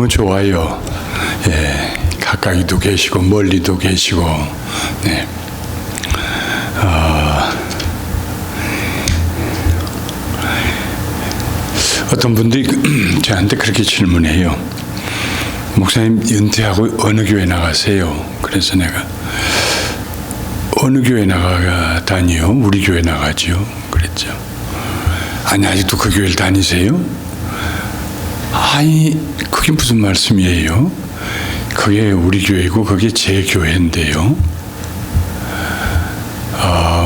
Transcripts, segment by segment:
너무 좋아요. 예, 가까이도 계시고 멀리도 계시고. 네. 어떤 분들이 저한테 그렇게 질문해요. 목사님, 은퇴하고 어느 교회 나가세요? 그래서 내가 어느 교회 나가다니요? 우리 교회 나가죠. 그랬죠. 아니, 아직도 그 교회를 다니세요? 아니, 그게 무슨 말씀이에요? 그게 우리 교회고 그게 제 교회인데요.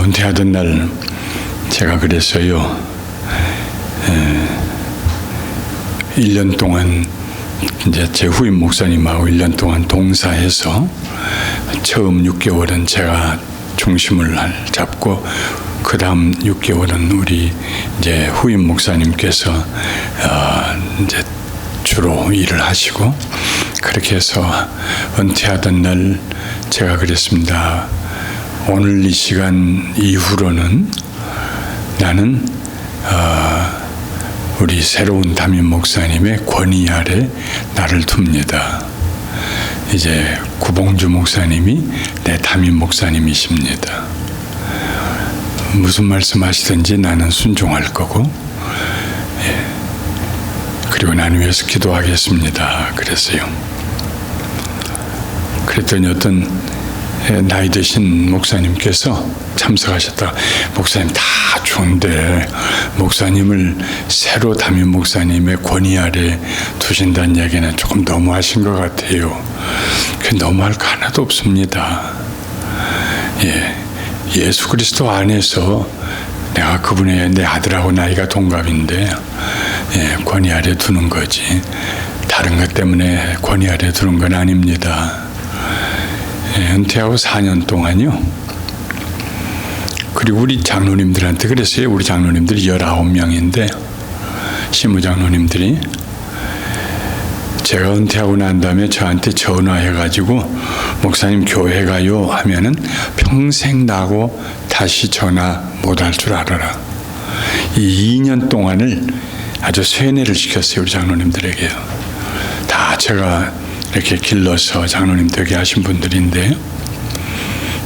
은퇴하던 날 제가 그랬어요. 1년 동안 이제 제 후임 목사님하고 1년 동안 동사해서 처음 6개월은 제가 중심을 잡고 그 다음 6개월은 우리 이제 후임 목사님께서 이제 주로 일을 하시고 그렇게 해서 은퇴하던 날 제가 그랬습니다. 오늘 이 시간 이후로는 나는 우리 새로운 담임 목사님의 권위 아래 나를 둡니다. 이제 구봉주 목사님이 내 담임 목사님이십니다. 무슨 말씀하시든지 나는 순종할 거고, 예. 그리고 난 위해서 기도하겠습니다. 그랬어요. 그랬더니 어떤 나이 드신 목사님께서 참석하셨다가 목사님 다 좋은데 목사님을 새로 담임 목사님의 권위 아래 두신다는 얘기는 조금 너무하신 것 같아요. 그 너무할 거 하나도 없습니다. 예, 예수 그리스도 안에서 내가 그분의 내 아들하고 나이가 동갑인데 예, 권위 아래 두는 거지 다른 것 때문에 권위 아래 두는 건 아닙니다. 예, 은퇴하고 4년 동안요. 그리고 우리 장로님들한테 그랬어요. 우리 장로님들이 19명인데 시무 장로님들이 제가 은퇴하고 난 다음에 저한테 전화해가지고 목사님 교회 가요 하면은 평생 나고 다시 전화 못할 줄 알아라. 이 2년 동안을 아주 세뇌를 시켰어요. 우리 장로님들에게요. 다 제가 이렇게 길러서 장로님 되게 하신 분들인데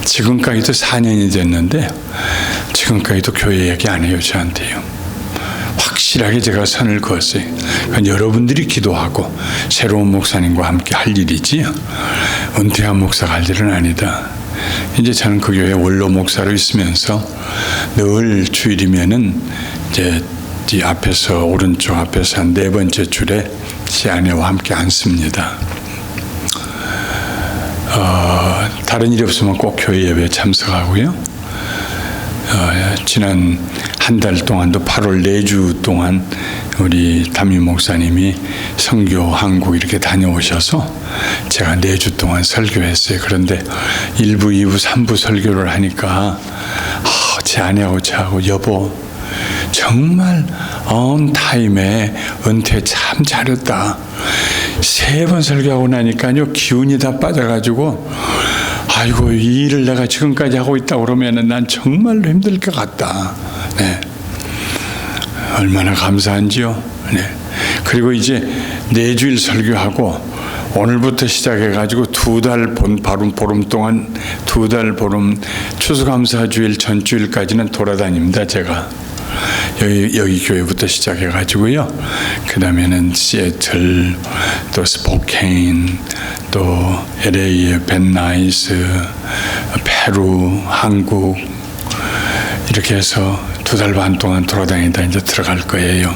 지금까지도 4년이 됐는데 지금까지도 교회 얘기 안 해요. 저한테요. 확실하게 제가 선을 그었어요. 그러니까 여러분들이 기도하고 새로운 목사님과 함께 할 일이지 은퇴한 목사가 할 일은 아니다. 이제 저는 그 교회 원로 목사로 있으면서 늘 주일이면은 이제 이 앞에서 오른쪽 앞에서 한 4번째 줄에 제 아내와 함께 앉습니다. 다른 일이 없으면 꼭 교회 예배에 참석하고요. 지난 한 달 동안도 8월 4주 동안 우리 담임 목사님이 선교 한국 이렇게 다녀오셔서 제가 4주 동안 설교했어요. 그런데 1부, 2부, 3부 설교를 하니까 제 아내하고 저하고 여보 정말 on 타임에 은퇴 참 잘했다. 3번 설교하고 나니까요 기운이 다 빠져가지고 아이고 이 일을 내가 지금까지 하고 있다 그러면은 난 정말로 힘들 것 같다. 네. 얼마나 감사한지요. 네. 그리고 이제 4주일 설교하고 오늘부터 시작해가지고 2달 보름 동안 2달 보름 추수감사주일 전주일까지는 돌아다닙니다. 제가 여기 교회부터 시작해가지고요. 그 다음에는 시애틀, 또 스포케인, 또 LA의 벤나이스, 페루, 한국 이렇게 해서 2달 반 동안 돌아다니다 이제 들어갈 거예요.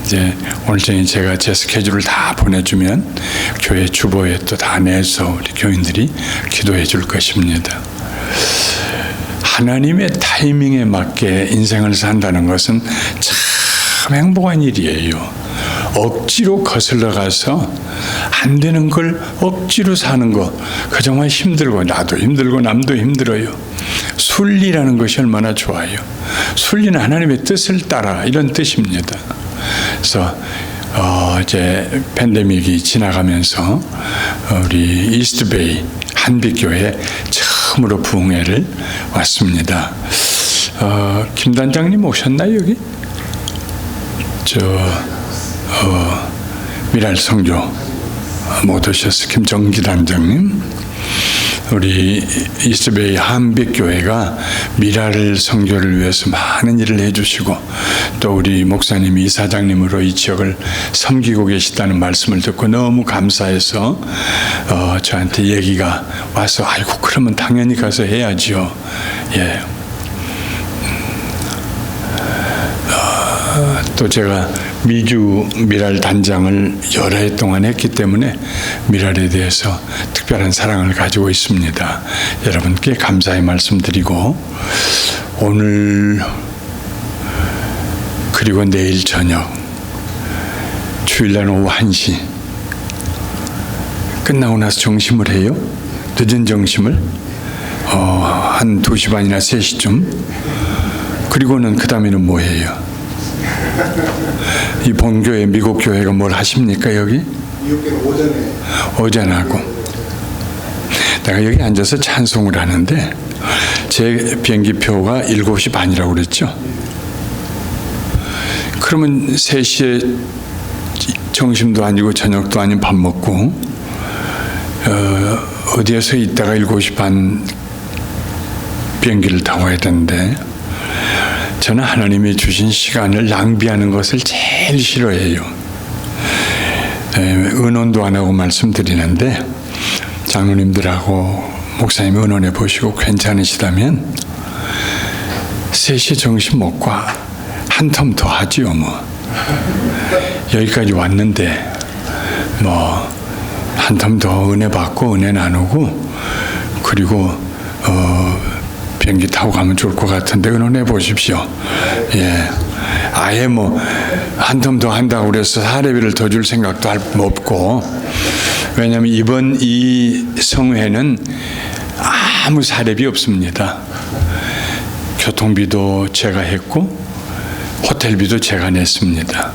이제 오늘 저녁에 제가 제 스케줄을 다 보내주면 교회 주보에 또 다 내서 우리 교인들이 기도해 줄 것입니다. 하나님의 타이밍에 맞게 인생을 산다는 것은 참 행복한 일이에요. 억지로 거슬러 가서 안 되는 걸 억지로 사는 거, 그 정말 힘들고 나도 힘들고 남도 힘들어요. 순리라는 것이 얼마나 좋아요. 순리는 하나님의 뜻을 따라 이런 뜻입니다. 그래서 이제 팬데믹이 지나가면서 우리 이스트베이 한빛교회 처음으로 부흥회를 왔습니다. 김 단장님 오셨나요 여기? 미랄 성교 못 오셨어요. 김정기 단장님. 우리 이스베이 한빛교회가 미라를 선교를 위해서 많은 일을 해주시고 또 우리 목사님이 이사장님으로 이 지역을 섬기고 계시다는 말씀을 듣고 너무 감사해서 저한테 얘기가 와서 아이고 그러면 당연히 가서 해야지요. 예. 또 제가 미주 미랄 단장을 여러 해 동안 했기 때문에 미랄에 대해서 특별한 사랑을 가지고 있습니다. 여러분께 감사의 말씀드리고 오늘 그리고 내일 저녁 주일날 오후 1시 끝나고 나서 정심을 해요. 늦은 정심을 한 2시 반이나 3시쯤. 그리고는 그 다음에는 뭐 해요? 이 본교회 미국 교회가 뭘 하십니까 여기? 미국 교회 오전에. 오전하고. 내가 여기 앉아서 찬송을 하는데 제 비행기표가 7시 반이라고 그랬죠? 그러면 3시에 점심도 아니고 저녁도 아닌 밥 먹고 어디에서 있다가 7시 반 비행기를 타고 와야 되는데 저는 하나님이 주신 시간을 낭비하는 것을 제일 싫어해요. 의논도 안 하고 말씀드리는데 장로님들하고 목사님 의논해 보시고 괜찮으시다면 3시 점심 먹고 한 텀 더 하지요. 뭐 여기까지 왔는데 뭐 한 텀 더 은혜 받고 은혜 나누고 그리고 비행기 타고 가면 좋을 것 같은데 의논해 보십시오. 예, 아예 뭐 한 텀 더 한다고 그래서 사례비를 더 줄 생각도 없고 왜냐하면 이번 이 성회는 아무 사례비 없습니다. 교통비도 제가 했고 호텔비도 제가 냈습니다.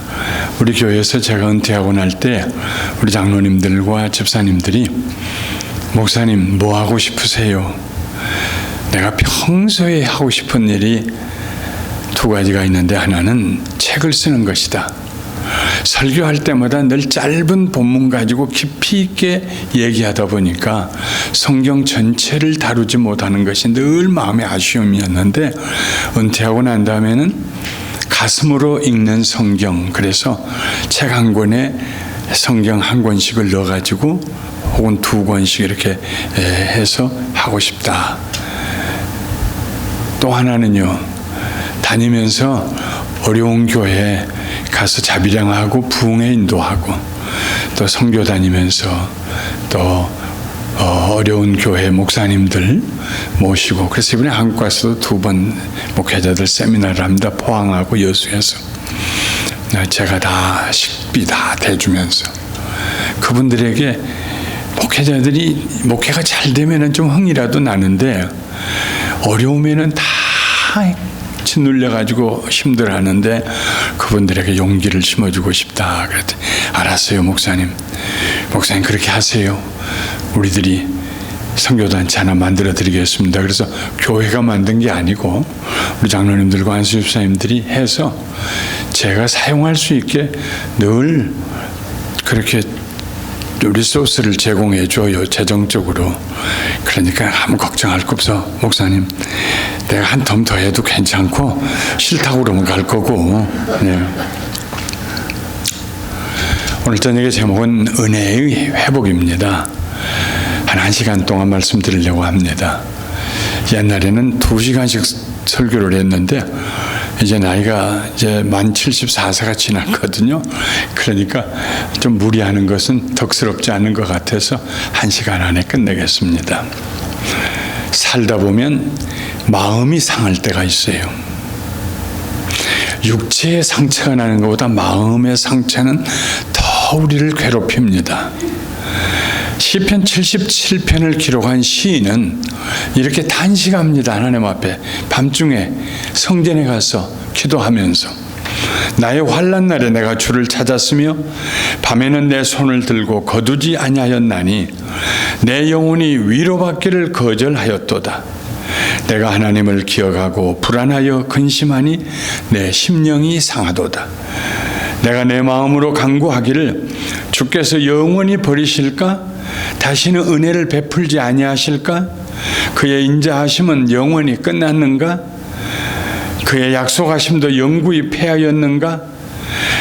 우리 교회에서 제가 은퇴하고 날 때 우리 장로님들과 집사님들이 목사님 뭐 하고 싶으세요? 내가 평소에 하고 싶은 일이 2가지가 있는데 하나는 책을 쓰는 것이다. 설교할 때마다 늘 짧은 본문 가지고 깊이 있게 얘기하다 보니까 성경 전체를 다루지 못하는 것이 늘 마음의 아쉬움이었는데 은퇴하고 난 다음에는 가슴으로 읽는 성경, 그래서 책 한 권에 성경 한 권씩을 넣어가지고 혹은 2권씩 이렇게 해서 하고 싶다. 또 하나는요, 다니면서 어려운 교회에 가서 자비량하고 부흥회 인도하고 또 선교 다니면서 또 어려운 교회 목사님들 모시고 그래서 이번에 한국 가서도 2번 목회자들 세미나를 합니다. 포항하고 여수에서 제가 다 식비 다 대주면서 그분들에게 목회자들이 목회가 잘 되면은 좀 흥이라도 나는데 어려움에는 다 짓눌려가지고 힘들어하는데 그분들에게 용기를 심어주고 싶다. 그랬더니 알았어요 목사님. 목사님 그렇게 하세요. 우리들이 선교단체 하나 만들어 드리겠습니다. 그래서 교회가 만든 게 아니고 우리 장로님들과 안수 집사님들이 해서 제가 사용할 수 있게 늘 그렇게 리소스를 제공해 줘요. 재정적으로. 그러니까 아무 걱정할 거 없어. 목사님 내가 한 텀 더 해도 괜찮고 싫다고 그러면 갈 거고. 네. 오늘 저녁의 제목은 은혜의 회복입니다. 한 1시간 동안 말씀드리려고 합니다. 옛날에는 2시간씩 설교를 했는데 이제 나이가 이제 만 74세가 지났거든요. 그러니까 좀 무리하는 것은 덕스럽지 않은 것 같아서 1시간 안에 끝내겠습니다. 살다 보면 마음이 상할 때가 있어요. 육체의 상처가 나는 것보다 마음의 상처는 더 우리를 괴롭힙니다. 시편 77편을 기록한 시인은 이렇게 단식합니다. 하나님 앞에 밤중에 성전에 가서 기도하면서 나의 환난 날에 내가 주를 찾았으며 밤에는 내 손을 들고 거두지 아니하였나니 내 영혼이 위로받기를 거절하였도다. 내가 하나님을 기억하고 불안하여 근심하니 내 심령이 상하도다. 내가 내 마음으로 간구하기를 주께서 영원히 버리실까? 다시는 은혜를 베풀지 아니하실까? 그의 인자하심은 영원히 끝났는가? 그의 약속하심도 영구히 패하였는가?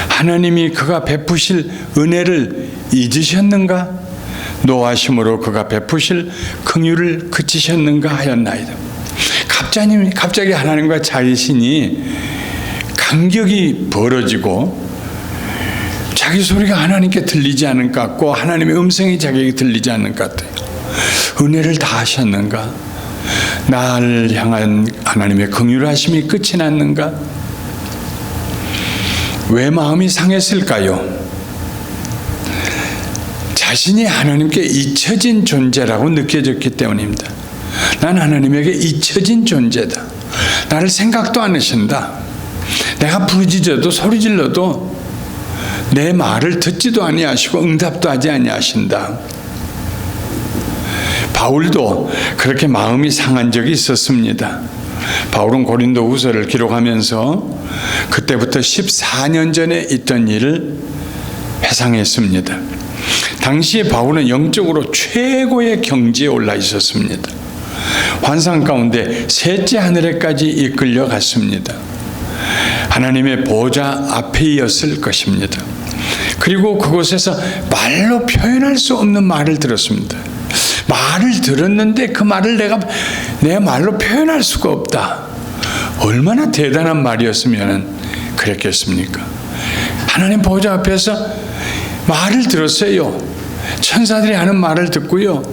하나님이 그가 베푸실 은혜를 잊으셨는가? 노하심으로 그가 베푸실 긍휼을 그치셨는가 하였나이다. 갑자기 하나님과 자신이 간격이 벌어지고 자기 소리가 하나님께 들리지 않는 것 같고 하나님의 음성이 자기에게 들리지 않는 것 같아요. 은혜를 다 하셨는가? 나를 향한 하나님의 긍휼하심이 끝이 났는가? 왜 마음이 상했을까요? 자신이 하나님께 잊혀진 존재라고 느껴졌기 때문입니다. 난 하나님에게 잊혀진 존재다. 나를 생각도 안 하신다. 내가 부르짖어도 소리질러도 내 말을 듣지도 아니하시고 응답도 하지 아니하신다. 바울도 그렇게 마음이 상한 적이 있었습니다. 바울은 고린도후서를 기록하면서 그때부터 14년 전에 있던 일을 회상했습니다. 당시에 바울은 영적으로 최고의 경지에 올라 있었습니다. 환상 가운데 셋째 하늘에까지 이끌려 갔습니다. 하나님의 보좌 앞에였을 것입니다. 그리고 그곳에서 말로 표현할 수 없는 말을 들었습니다. 말을 들었는데 그 말을 내 말로 표현할 수가 없다. 얼마나 대단한 말이었으면 그랬겠습니까? 하나님 보좌 앞에서 말을 들었어요. 천사들이 하는 말을 듣고요.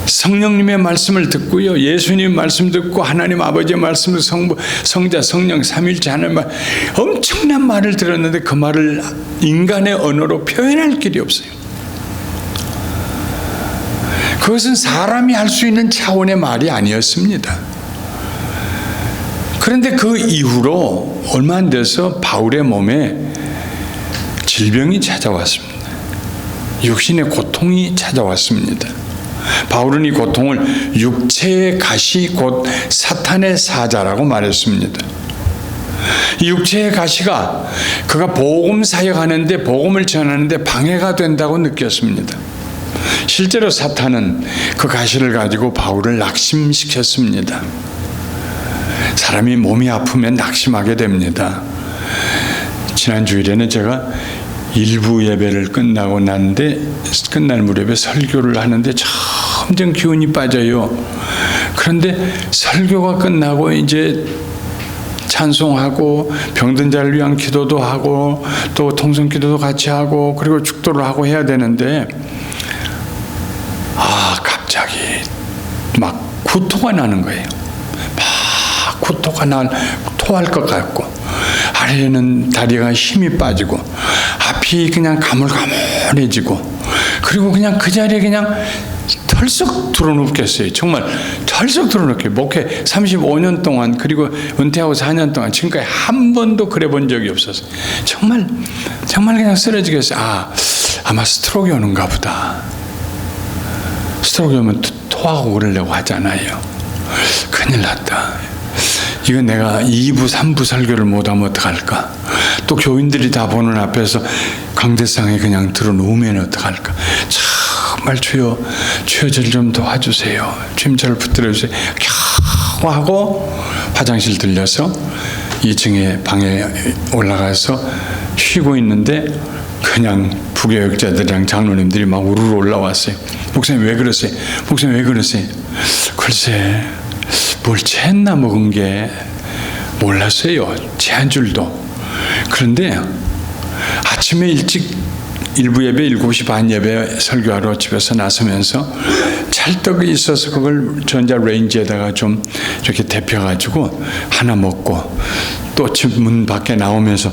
성령님의 말씀을 듣고요. 예수님 말씀 듣고 하나님 아버지의 말씀을 성자, 성령, 삼위일체 하는 말, 엄청난 말을 들었는데 그 말을 인간의 언어로 표현할 길이 없어요. 그것은 사람이 할 수 있는 차원의 말이 아니었습니다. 그런데 그 이후로 얼마 안 돼서 바울의 몸에 질병이 찾아왔습니다. 육신의 고통이 찾아왔습니다. 바울은 이 고통을 육체의 가시 곧 사탄의 사자라고 말했습니다. 이 육체의 가시가 그가 복음 사역하는데 복음을 전하는데 방해가 된다고 느꼈습니다. 실제로 사탄은 그 가시를 가지고 바울을 낙심시켰습니다. 사람이 몸이 아프면 낙심하게 됩니다. 지난 주일에는 제가 일부 예배를 끝나고 났는데 끝날 무렵에 설교를 하는데 점점 기운이 빠져요. 그런데 설교가 끝나고 이제 찬송하고 병든 자를 위한 기도도 하고 또 통성 기도도 같이 하고 그리고 축도를 하고 해야 되는데 갑자기 막 구토가 나는 거예요. 막 구토가 토할 것 같고 아래에는 다리가 힘이 빠지고 앞이 그냥 가물가물해지고 그리고 그냥 그 자리에 그냥 털썩 드러눕겠어요. 정말 털썩 드러눕게 목회 35년 동안 그리고 은퇴하고 4년 동안 지금까지 한 번도 그래 본 적이 없었어요. 정말 그냥 쓰러지겠어요. 아마 스트로크 오는가 보다. 스트로크 오면 토하고 그러려고 하잖아요. 큰일 났다. 이거 내가 2부 3부 설교를 못하면 어떡할까? 또 교인들이 다 보는 앞에서 강대상에 그냥 들어놓으면 어떡할까? 정말 주여 저를 좀 도와주세요. 주님 저를 붙들어주세요. 겨우 하고 화장실 들려서 2층에 방에 올라가서 쉬고 있는데 그냥 부교역자들이랑 장로님들이 막 우르르 올라왔어요. 목사님 왜 그러세요? 목사님 왜 그러세요? 글쎄 뭘 채했나 먹은 게 몰랐어요. 채한 줄도. 그런데 아침에 일찍 일부 예배 7시 반 예배 설교하러 집에서 나서면서 찰떡이 있어서 그걸 전자레인지에다가 좀 이렇게 데펴가지고 하나 먹고 또 집 문 밖에 나오면서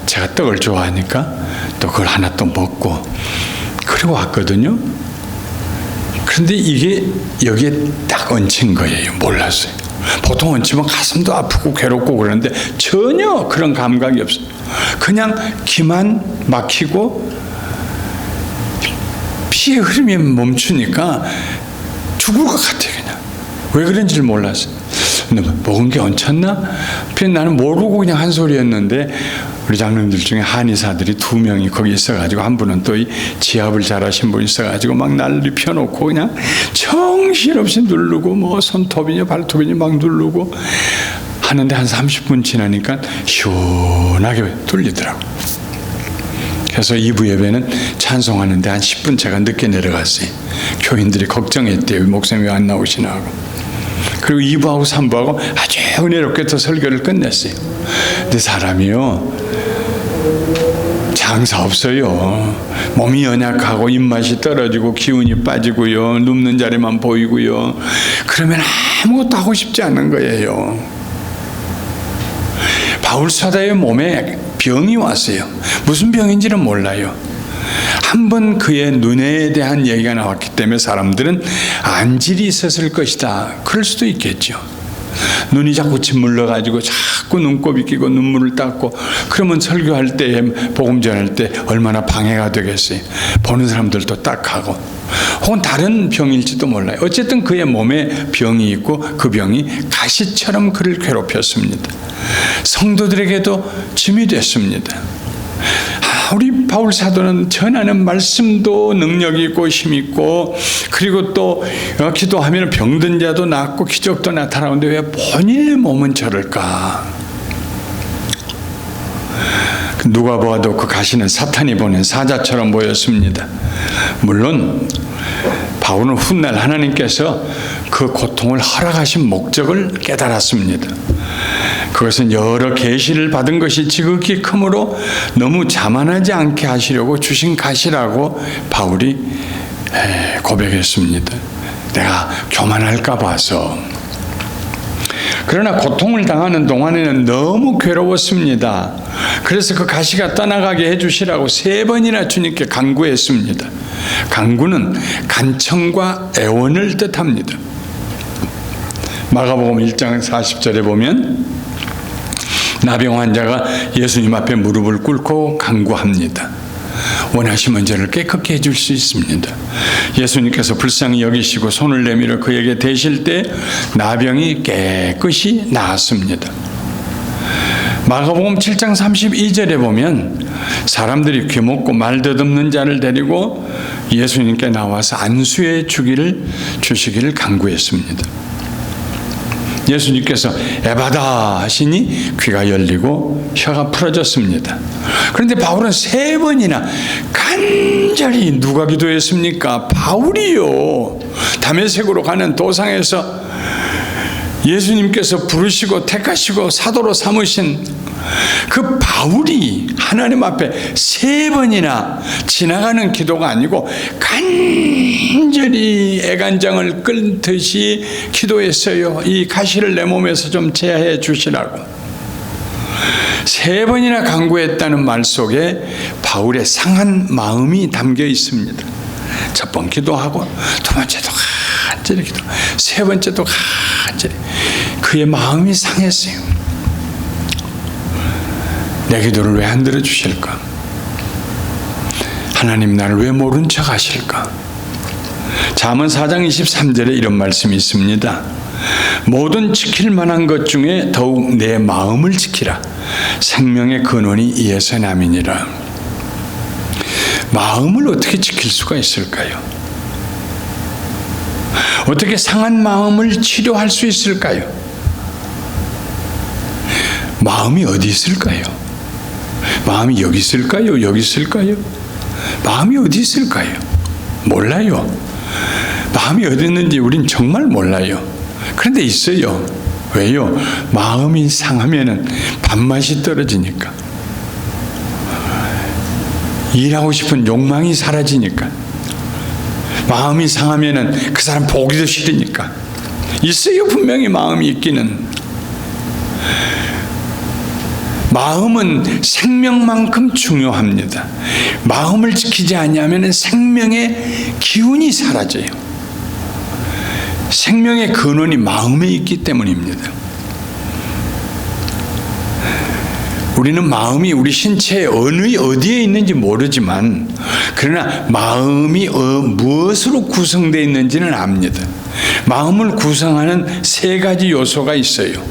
제가 떡을 좋아하니까 또 그걸 하나 또 먹고 그리고 왔거든요. 그런데 이게 여기에 딱 얹힌 거예요. 몰랐어요. 보통 얹히면 가슴도 아프고 괴롭고 그러는데 전혀 그런 감각이 없어요. 그냥 기만 막히고 피의 흐름이 멈추니까 죽을 것 같아요. 그냥 왜 그런지를 몰랐어요. 너 먹은 게 얹혔나? 나는 모르고 그냥 한 소리였는데 우리 장로님들 중에 한의사들이 2명이 거기 있어가지고 한 분은 또 이 지압을 잘하신 분 있어가지고 막 난리 펴놓고 그냥 정신없이 누르고 뭐 손톱이냐 발톱이냐 막 누르고 하는데 한 30분 지나니까 시원하게 뚫리더라고. 그래서 2부 예배는 찬송하는데 한 10분 제가 늦게 내려갔어요. 교인들이 걱정했대요. 목사님이 왜 안 나오시나 하고. 그리고 2부하고 3부하고 아주 은혜롭게 또 설교를 끝냈어요. 근데 사람이요, 장사 없어요. 몸이 연약하고 입맛이 떨어지고 기운이 빠지고요. 눕는 자리만 보이고요. 그러면 아무것도 하고 싶지 않은 거예요. 바울 사도의 몸에 병이 왔어요. 무슨 병인지는 몰라요. 한번 그의 눈에 대한 얘기가 나왔기 때문에 사람들은 안질이 있었을 것이다. 그럴 수도 있겠죠. 눈이 자꾸 짓물러가지고 자꾸 눈곱이 끼고 눈물을 닦고 그러면 설교할 때 복음 전할 때 얼마나 방해가 되겠어요. 보는 사람들도 딱하고 혹은 다른 병일지도 몰라요. 어쨌든 그의 몸에 병이 있고 그 병이 가시처럼 그를 괴롭혔습니다. 성도들에게도 짐이 됐습니다. 우리 바울 사도는 전하는 말씀도 능력이 있고 힘이 있고 그리고 또 기도하면 병든 자도 낫고 기적도 나타나는데 왜 본인의 몸은 저럴까? 누가 보아도 그 가시는 사탄이 보낸 사자처럼 보였습니다. 물론 바울은 훗날 하나님께서 그 고통을 허락하신 목적을 깨달았습니다. 그것은 여러 계시를 받은 것이 지극히 크므로 너무 자만하지 않게 하시려고 주신 가시라고 바울이 고백했습니다. 내가 교만할까 봐서. 그러나 고통을 당하는 동안에는 너무 괴로웠습니다. 그래서 그 가시가 떠나가게 해주시라고 3번이나 주님께 간구했습니다. 간구는 간청과 애원을 뜻합니다. 마가복음 1장 40절에 보면 나병 환자가 예수님 앞에 무릎을 꿇고 간구합니다. 원하시면 저를 깨끗게 해줄 수 있습니다. 예수님께서 불쌍히 여기시고 손을 내밀어 그에게 대실 때 나병이 깨끗이 나았습니다. 마가복음 7장 32절에 보면 사람들이 귀먹고 말 더듬는 자를 데리고 예수님께 나와서 안수해 주시기를 간구했습니다. 예수님께서 에바다 하시니 귀가 열리고 혀가 풀어졌습니다. 그런데 바울은 3번이나 간절히 누가 기도했습니까? 바울이요. 다메섹으로 가는 도상에서 예수님께서 부르시고 택하시고 사도로 삼으신 그 바울이 하나님 앞에 3번이나 지나가는 기도가 아니고 간절히 애간장을 끓듯이 기도했어요. 이 가시를 내 몸에서 좀 제하해 주시라고. 3번이나 간구했다는 말 속에 바울의 상한 마음이 담겨 있습니다. 첫 번 기도하고 두 번째도 간절히 기도, 3번째도 간절히. 그의 마음이 상했어요. 내 기도를 왜 안 들어주실까? 하나님 나를 왜 모른 척 하실까? 잠언 4장 23절에 이런 말씀이 있습니다. 모든 지킬 만한 것 중에 더욱 내 마음을 지키라. 생명의 근원이 이에서 남이니라. 마음을 어떻게 지킬 수가 있을까요? 어떻게 상한 마음을 치료할 수 있을까요? 마음이 어디 있을까요? 마음이 여기 있을까요? 여기 있을까요? 마음이 어디 있을까요? 몰라요. 마음이 어디 있는지 우린 정말 몰라요. 그런데 있어요. 왜요? 마음이 상하면은 밥맛이 떨어지니까. 일하고 싶은 욕망이 사라지니까. 마음이 상하면은 그 사람 보기도 싫으니까. 있어요. 분명히 마음이 있기는. 마음은 생명만큼 중요합니다. 마음을 지키지 않으면 생명의 기운이 사라져요. 생명의 근원이 마음에 있기 때문입니다. 우리는 마음이 우리 신체의 어디에 있는지 모르지만 그러나 마음이 무엇으로 구성되어 있는지는 압니다. 마음을 구성하는 세 가지 요소가 있어요.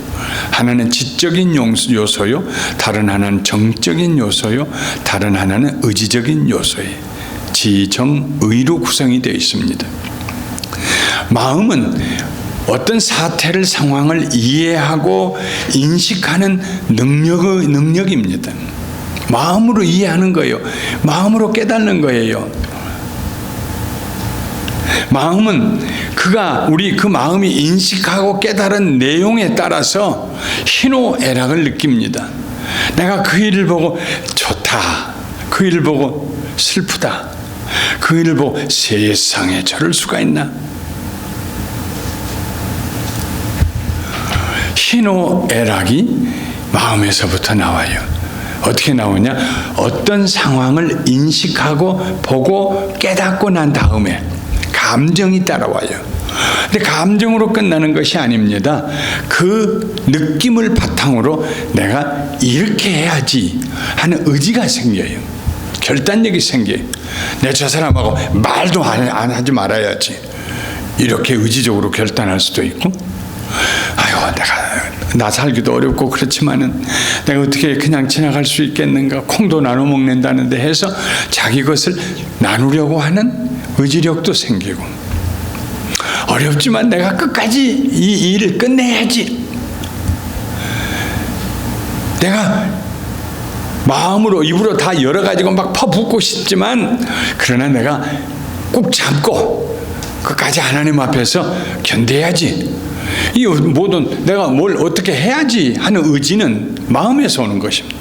하나는 지적인 요소요, 다른 하나는 정적인 요소요, 다른 하나는 의지적인 요소예요. 지정의로 구성이 되어 있습니다. 마음은 어떤 사태를, 상황을 이해하고 인식하는 능력입니다. 마음으로 이해하는 거예요. 마음으로 깨닫는 거예요. 마음은 우리 그 마음이 인식하고 깨달은 내용에 따라서 희노애락을 느낍니다. 내가 그 일을 보고 좋다, 그 일을 보고 슬프다, 그 일을 보고 세상에 저럴 수가 있나? 희노애락이 마음에서부터 나와요. 어떻게 나오냐? 어떤 상황을 인식하고 보고 깨닫고 난 다음에 감정이 따라와요. 근데 감정으로 끝나는 것이 아닙니다. 그 느낌을 바탕으로 내가 이렇게 해야지 하는 의지가 생겨요. 결단력이 생겨요. 내 저 사람하고 말도 안 하지 말아야지. 이렇게 의지적으로 결단할 수도 있고, 아유, 나 살기도 어렵고 그렇지만은 내가 어떻게 그냥 지나갈 수 있겠는가, 콩도 나눠 먹는다는데 해서 자기 것을 나누려고 하는 의지력도 생기고, 어렵지만 내가 끝까지 이 일을 끝내야지. 내가 마음으로 입으로 다 열어가지고 막 퍼붓고 싶지만 그러나 내가 꾹 참고 끝까지 하나님 앞에서 견뎌야지. 이 모든 내가 뭘 어떻게 해야지 하는 의지는 마음에서 오는 것입니다.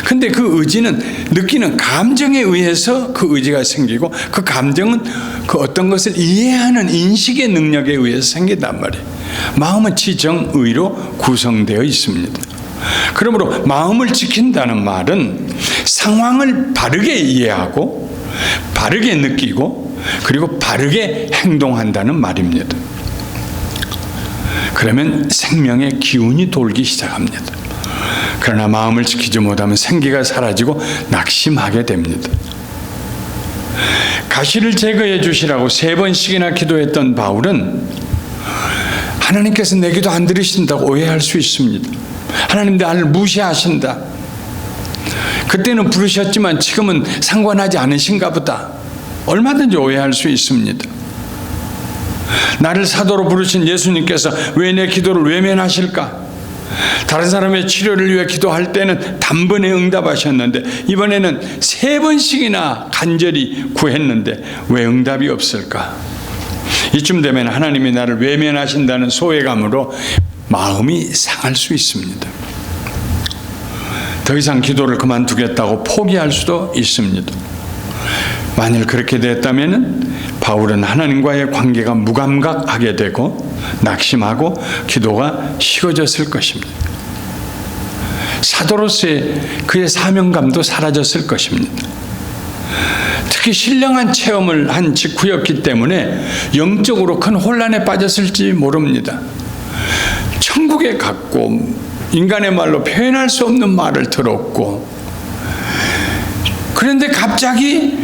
근데 그 의지는 느끼는 감정에 의해서 그 의지가 생기고, 그 감정은 그 어떤 것을 이해하는 인식의 능력에 의해서 생긴단 말이에요. 마음은 지정의로 구성되어 있습니다. 그러므로 마음을 지킨다는 말은 상황을 바르게 이해하고 바르게 느끼고 그리고 바르게 행동한다는 말입니다. 그러면 생명의 기운이 돌기 시작합니다. 그러나 마음을 지키지 못하면 생기가 사라지고 낙심하게 됩니다. 가시를 제거해 주시라고 3번씩이나 기도했던 바울은 하나님께서 내 기도 안 들으신다고 오해할 수 있습니다. 하나님 나를 무시하신다. 그때는 부르셨지만 지금은 상관하지 않으신가 보다. 얼마든지 오해할 수 있습니다. 나를 사도로 부르신 예수님께서 왜 내 기도를 외면하실까? 다른 사람의 치료를 위해 기도할 때는 단번에 응답하셨는데 이번에는 3번씩이나 간절히 구했는데 왜 응답이 없을까? 이쯤 되면 하나님이 나를 외면하신다는 소외감으로 마음이 상할 수 있습니다. 더 이상 기도를 그만두겠다고 포기할 수도 있습니다. 만일 그렇게 됐다면 바울은 하나님과의 관계가 무감각하게 되고 낙심하고 기도가 식어졌을 것입니다. 사도로서의 그의 사명감도 사라졌을 것입니다. 특히 신령한 체험을 한 직후였기 때문에 영적으로 큰 혼란에 빠졌을지 모릅니다. 천국에 갔고 인간의 말로 표현할 수 없는 말을 들었고, 그런데 갑자기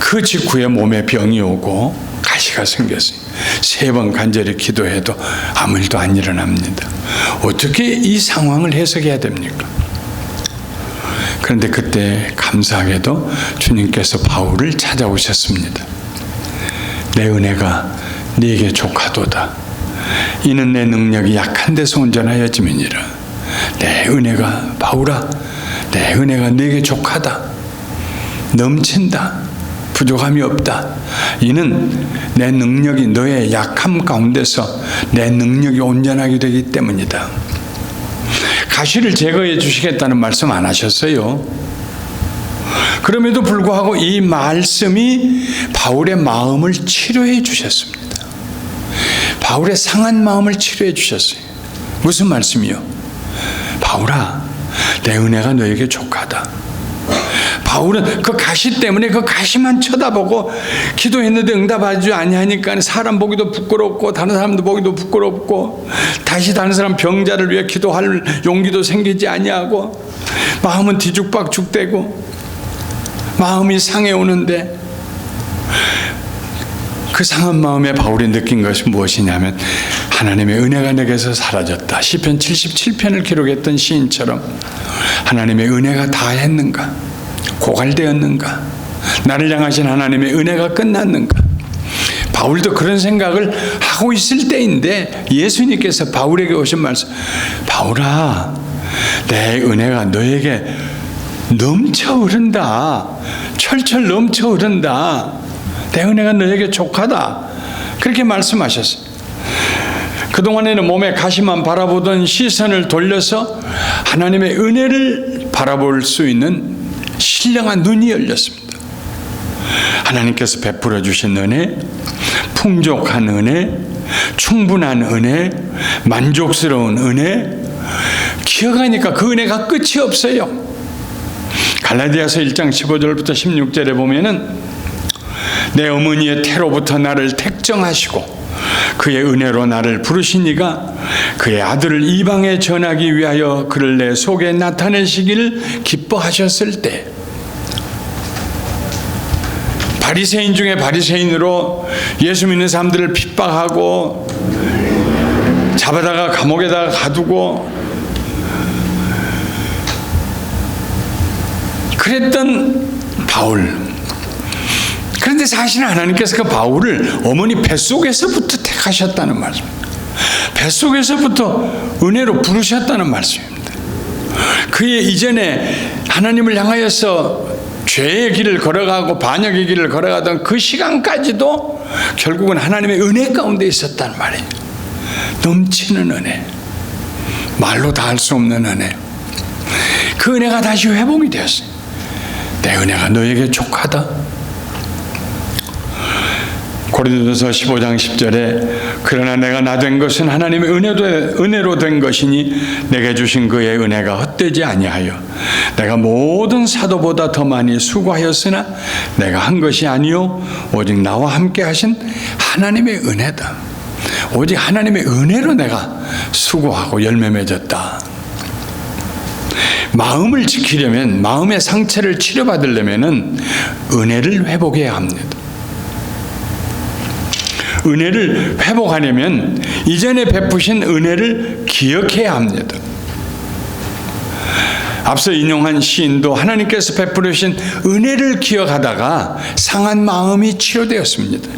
그 직후에 몸에 병이 오고 가시가 생겼어요. 3번 간절히 기도해도 아무 일도 안 일어납니다. 어떻게 이 상황을 해석해야 됩니까? 그런데 그때 감사하게도 주님께서 바울을 찾아오셨습니다. 내 은혜가 네게 족하도다. 이는 내 능력이 약한 데서 온전하여짐이니라. 내 은혜가, 바울아, 내 은혜가 네게 족하다. 넘친다. 부족함이 없다. 이는 내 능력이 너의 약함 가운데서 내 능력이 온전하게 되기 때문이다. 가시를 제거해 주시겠다는 말씀 안 하셨어요. 그럼에도 불구하고 이 말씀이 바울의 마음을 치료해 주셨습니다. 바울의 상한 마음을 치료해 주셨어요. 무슨 말씀이요? 바울아, 내 은혜가 너에게 족하다. 바울은 그 가시 때문에 그 가시만 쳐다보고 기도했는데 응답하지 아니하니까 사람 보기도 부끄럽고 다른 사람도 보기도 부끄럽고 다시 다른 사람 병자를 위해 기도할 용기도 생기지 아니하고 마음은 뒤죽박죽되고 마음이 상해 오는데 그 상한 마음에 바울이 느낀 것이 무엇이냐면 하나님의 은혜가 내게서 사라졌다. 시편 77편을 기록했던 시인처럼 하나님의 은혜가 다 했는가? 고갈되었는가? 나를 향하신 하나님의 은혜가 끝났는가? 바울도 그런 생각을 하고 있을 때인데 예수님께서 바울에게 오신 말씀, 바울아, 내 은혜가 너에게 넘쳐 흐른다. 철철 넘쳐 흐른다. 내 은혜가 너에게 족하다. 그렇게 말씀하셨어요. 그동안에는 몸의 가시만 바라보던 시선을 돌려서 하나님의 은혜를 바라볼 수 있는 신령한 눈이 열렸습니다. 하나님께서 베풀어 주신 은혜, 풍족한 은혜, 충분한 은혜, 만족스러운 은혜, 기억하니까 그 은혜가 끝이 없어요. 갈라디아서 1장 15절부터 16절에 보면은 내 어머니의 태로부터 나를 택정하시고 그의 은혜로 나를 부르시니가 그의 아들을 이방에 전하기 위하여 그를 내 속에 나타내시기를 기뻐하셨을 때, 바리새인 중에 바리새인으로 예수 믿는 사람들을 핍박하고 잡아다가 감옥에다가 가두고 그랬던 바울. 그런데 사실 하나님께서 그 바울을 어머니 뱃속에서부터 택하셨다는 말씀입니다. 뱃속에서부터 은혜로 부르셨다는 말씀입니다. 그의 이전에 하나님을 향하여서 죄의 길을 걸어가고 반역의 길을 걸어가던 그 시간까지도 결국은 하나님의 은혜 가운데 있었단 말이에요. 넘치는 은혜, 말로 다 할 수 없는 은혜. 그 은혜가 다시 회복이 되었어요. 내 은혜가 너에게 족하다. 고린도전서 15장 10절에 그러나 내가 나 된 것은 하나님의 은혜로 된 것이니 내게 주신 그의 은혜가 헛되지 아니하여 내가 모든 사도보다 더 많이 수고하였으나 내가 한 것이 아니요 오직 나와 함께 하신 하나님의 은혜다. 오직 하나님의 은혜로 내가 수고하고 열매 맺었다. 마음을 지키려면, 마음의 상처를 치료받으려면 은혜를 회복해야 합니다. 은혜를 회복하려면 이전에 베푸신 은혜를 기억해야 합니다. 앞서 인용한 시인도 하나님께서 베풀으신 은혜를 기억하다가 상한 마음이 치료되었습니다.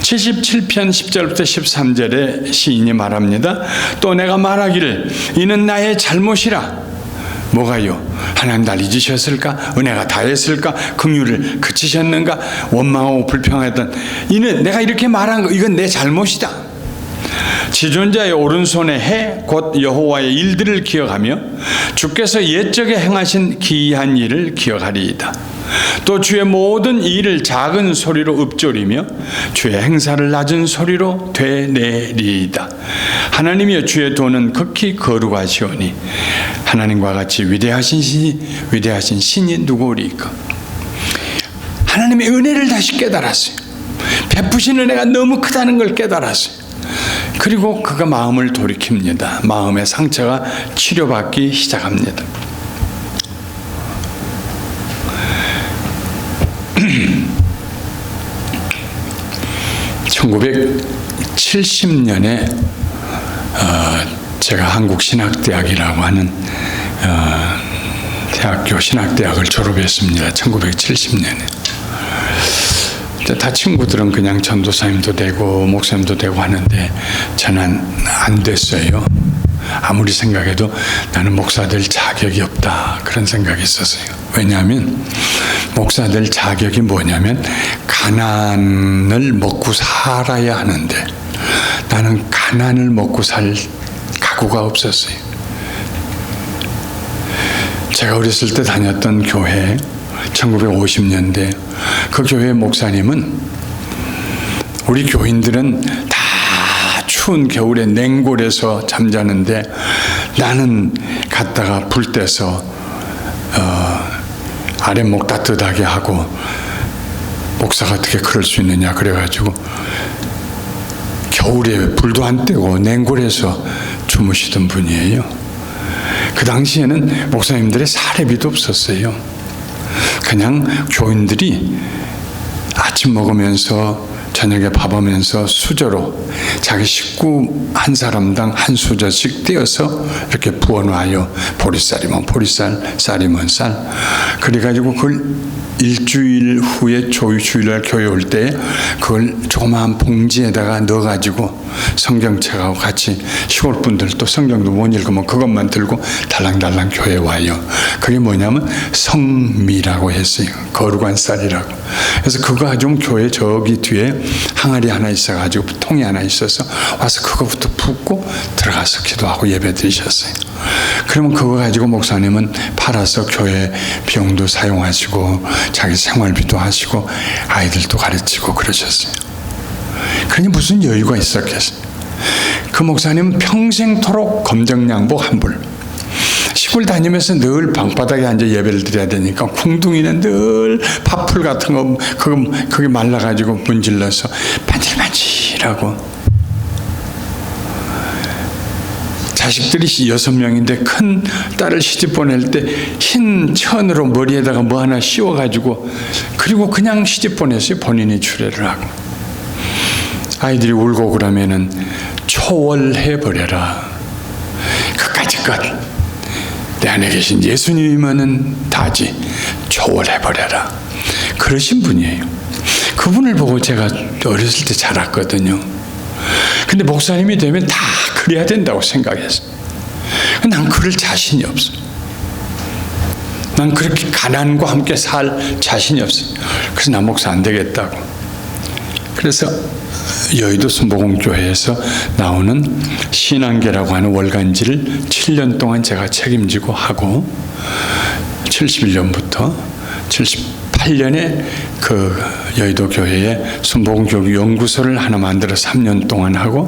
77편 10절부터 13절에 시인이 말합니다. 또 내가 말하기를 이는 나의 잘못이라. 뭐가요? 하나님 날 잊으셨을까? 은혜가 다했을까? 긍휼을 그치셨는가? 원망하고 불평하던 이는 내가 이렇게 말한 거 이건 내 잘못이다. 지존자의 오른손에 해 곧 여호와의 일들을 기억하며 주께서 옛적에 행하신 기이한 일을 기억하리이다. 또 주의 모든 일을 작은 소리로 읊조리며 주의 행사를 낮은 소리로 되내리이다. 하나님이여 주의 도는 극히 거룩하시오니 하나님과 같이 위대하신 신이 누구리까? 하나님의 은혜를 다시 깨달았어요. 베푸신 은혜가 너무 크다는 걸 깨달았어요. 그리고 그가 마음을 돌이킵니다. 마음의 상처가 치료받기 시작합니다. (1970년에) 제가 한국신학대학이라고 하는 대학교 신학대학을 졸업했습니다. 1970년에. 다 친구들은 그냥 전도사님도 되고 목사님도 되고 하는데 저는 안 됐어요. 아무리 생각해도 나는 목사 될 자격이 없다, 그런 생각이 있었어요. 왜냐하면 목사 될 자격이 뭐냐면 가난을 먹고 살아야 하는데 나는 가난을 먹고 살 각오가 없었어요. 제가 어렸을 때 다녔던 교회 1950년대 그 교회 목사님은 우리 교인들은 다 추운 겨울에 냉골에서 잠자는데 나는 갔다가 불 떼서 아랫목 따뜻하게 하고 목사가 어떻게 그럴 수 있느냐 그래가지고 겨울에 불도 안 떼고 냉골에서 주무시던 분이에요. 그 당시에는 목사님들의 사례비도 없었어요. 그냥 교인들이 아침 먹으면서 저녁에 밥하면서 수저로 자기 식구 한 사람당 한 수저씩 떼어서 이렇게 부어놔요. 보리쌀이면 보리쌀, 쌀이면 쌀. 그래가지고 그걸 일주일 후에 주일날 교회 올 때 그걸 조그마한 봉지에다가 넣어가지고 성경책하고 같이 시골 분들도 성경도 못 읽으면 그것만 들고 달랑달랑 교회 와요. 그게 뭐냐면 성미라고 했어요. 거룩한 쌀이라고. 그래서 그거 가지고 교회 저기 뒤에 항아리 하나 있어가지고 통이 하나 있어서 와서 그거부터 붓고 들어가서 기도하고 예배 드리셨어요. 그러면 그거 가지고 목사님은 팔아서 교회 비용도 사용하시고 자기 생활비도 하시고 아이들도 가르치고 그러셨어요. 그러니 무슨 여유가 있었겠어요. 그 목사님은 평생토록 검정양복 한 벌. 시골 다니면서 늘 방바닥에 앉아 예배를 드려야 되니까 궁둥이는 늘 밥풀 같은 거 그게 말라가지고 문질러서 반질반질하고 자식들이 6명인데 큰 딸을 시집 보낼 때 흰 천으로 머리에다가 뭐 하나 씌워가지고 그리고 그냥 시집 보냈어요. 본인이 주례를 하고. 아이들이 울고 그러면은 초월해버려라. 그까짓것 내 안에 계신 예수님이면은 다지 초월해버려라. 그러신 분이에요. 그분을 보고 제가 어렸을 때 자랐거든요. 근데 목사님이 되면 다 그래야 된다고 생각했어요. 난 그럴 자신이 없어요. 난 그렇게 가난과 함께 살 자신이 없어요. 그래서 난 목사 안 되겠다고. 그래서 여의도 순복음교회에서 나오는 신앙계라고 하는 월간지를 7년 동안 제가 책임지고 하고 71년부터 78년에 그 여의도 교회에 순복음교육 연구소를 하나 만들어 3년 동안 하고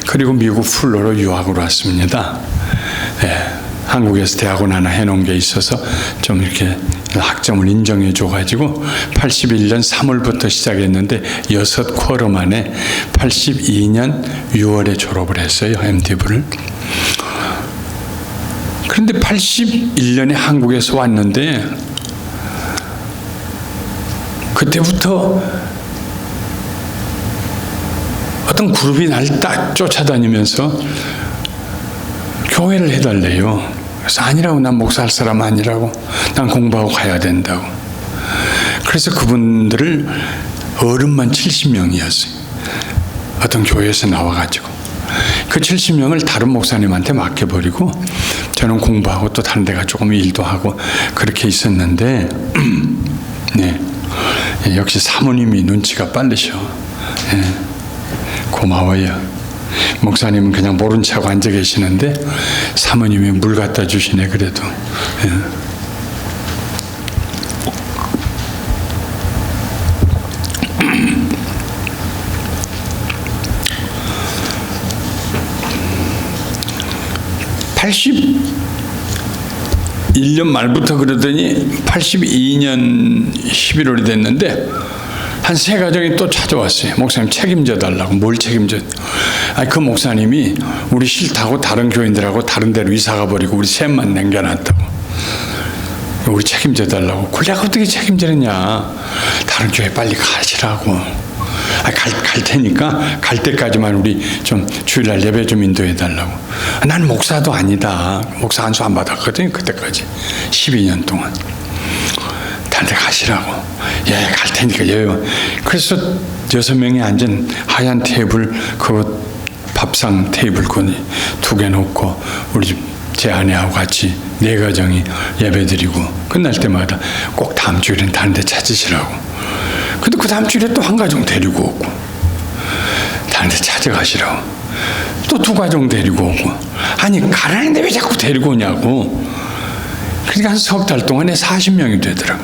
그리고 미국 플로로 유학을 왔습니다. 한국에서 대학원 하나 해놓은 게 있어서 좀 이렇게 학점을 인정해 줘가지고 81년 3월부터 시작했는데 6쿼터 만에 82년 6월에 졸업을 했어요. MD부를. 그런데 81년에 한국에서 왔는데 그때부터 어떤 그룹이 날 딱 쫓아다니면서 교회를 해달래요. 그래서 아니라고, 난 목사할 사람 아니라고, 난 공부하고 가야 된다고. 그래서 그분들을 어른만 70명이었어요. 어떤 교회에서 나와가지고 그 70명을 다른 목사님한테 맡겨버리고 저는 공부하고 또 다른 데가 조금 일도 하고 그렇게 있었는데 네. 역시 사모님이 눈치가 빠르셔. 고마워요. 목사님은 그냥 모른 척하고 앉아 계시는데 사모님이 물 갖다 주시네. 그래도 (81년) 말부터 그러더니 82년 11월이 됐는데 한 3가정이 또 찾아왔어요. 목사님 책임져 달라고. 뭘 책임져? 그 목사님이 우리 싫다고 다른 교인들하고 다른 데로 이사가 버리고 우리 셋만 남겨놨다고. 우리 책임져 달라고. 그래 어떻게 책임지느냐. 다른 교회 빨리 가시라고. 갈 테니까 갈 때까지만 우리 좀 주일날 예배 좀 인도해 달라고. 난 목사도 아니다. 목사 안수 안 받았거든요. 그때까지 12년 동안. 다른 데 가시라고. 예, 갈 테니까. 예. 그래서 6명이 앉은 하얀 테이블, 그 밥상 테이블 거니 2개 놓고 우리 제 아내하고 같이 4가정이 예배 드리고 끝날 때마다 꼭 다음 주일엔 다른 데 찾으시라고. 근데 그 다음 주일에 또 1가정 데리고 오고 다른 데 찾아가시라고. 또 2가정 데리고 오고. 아니 가라는데 왜 자꾸 데리고 오냐고. 그러니까 한 석 달 동안에 40명이 되더라고.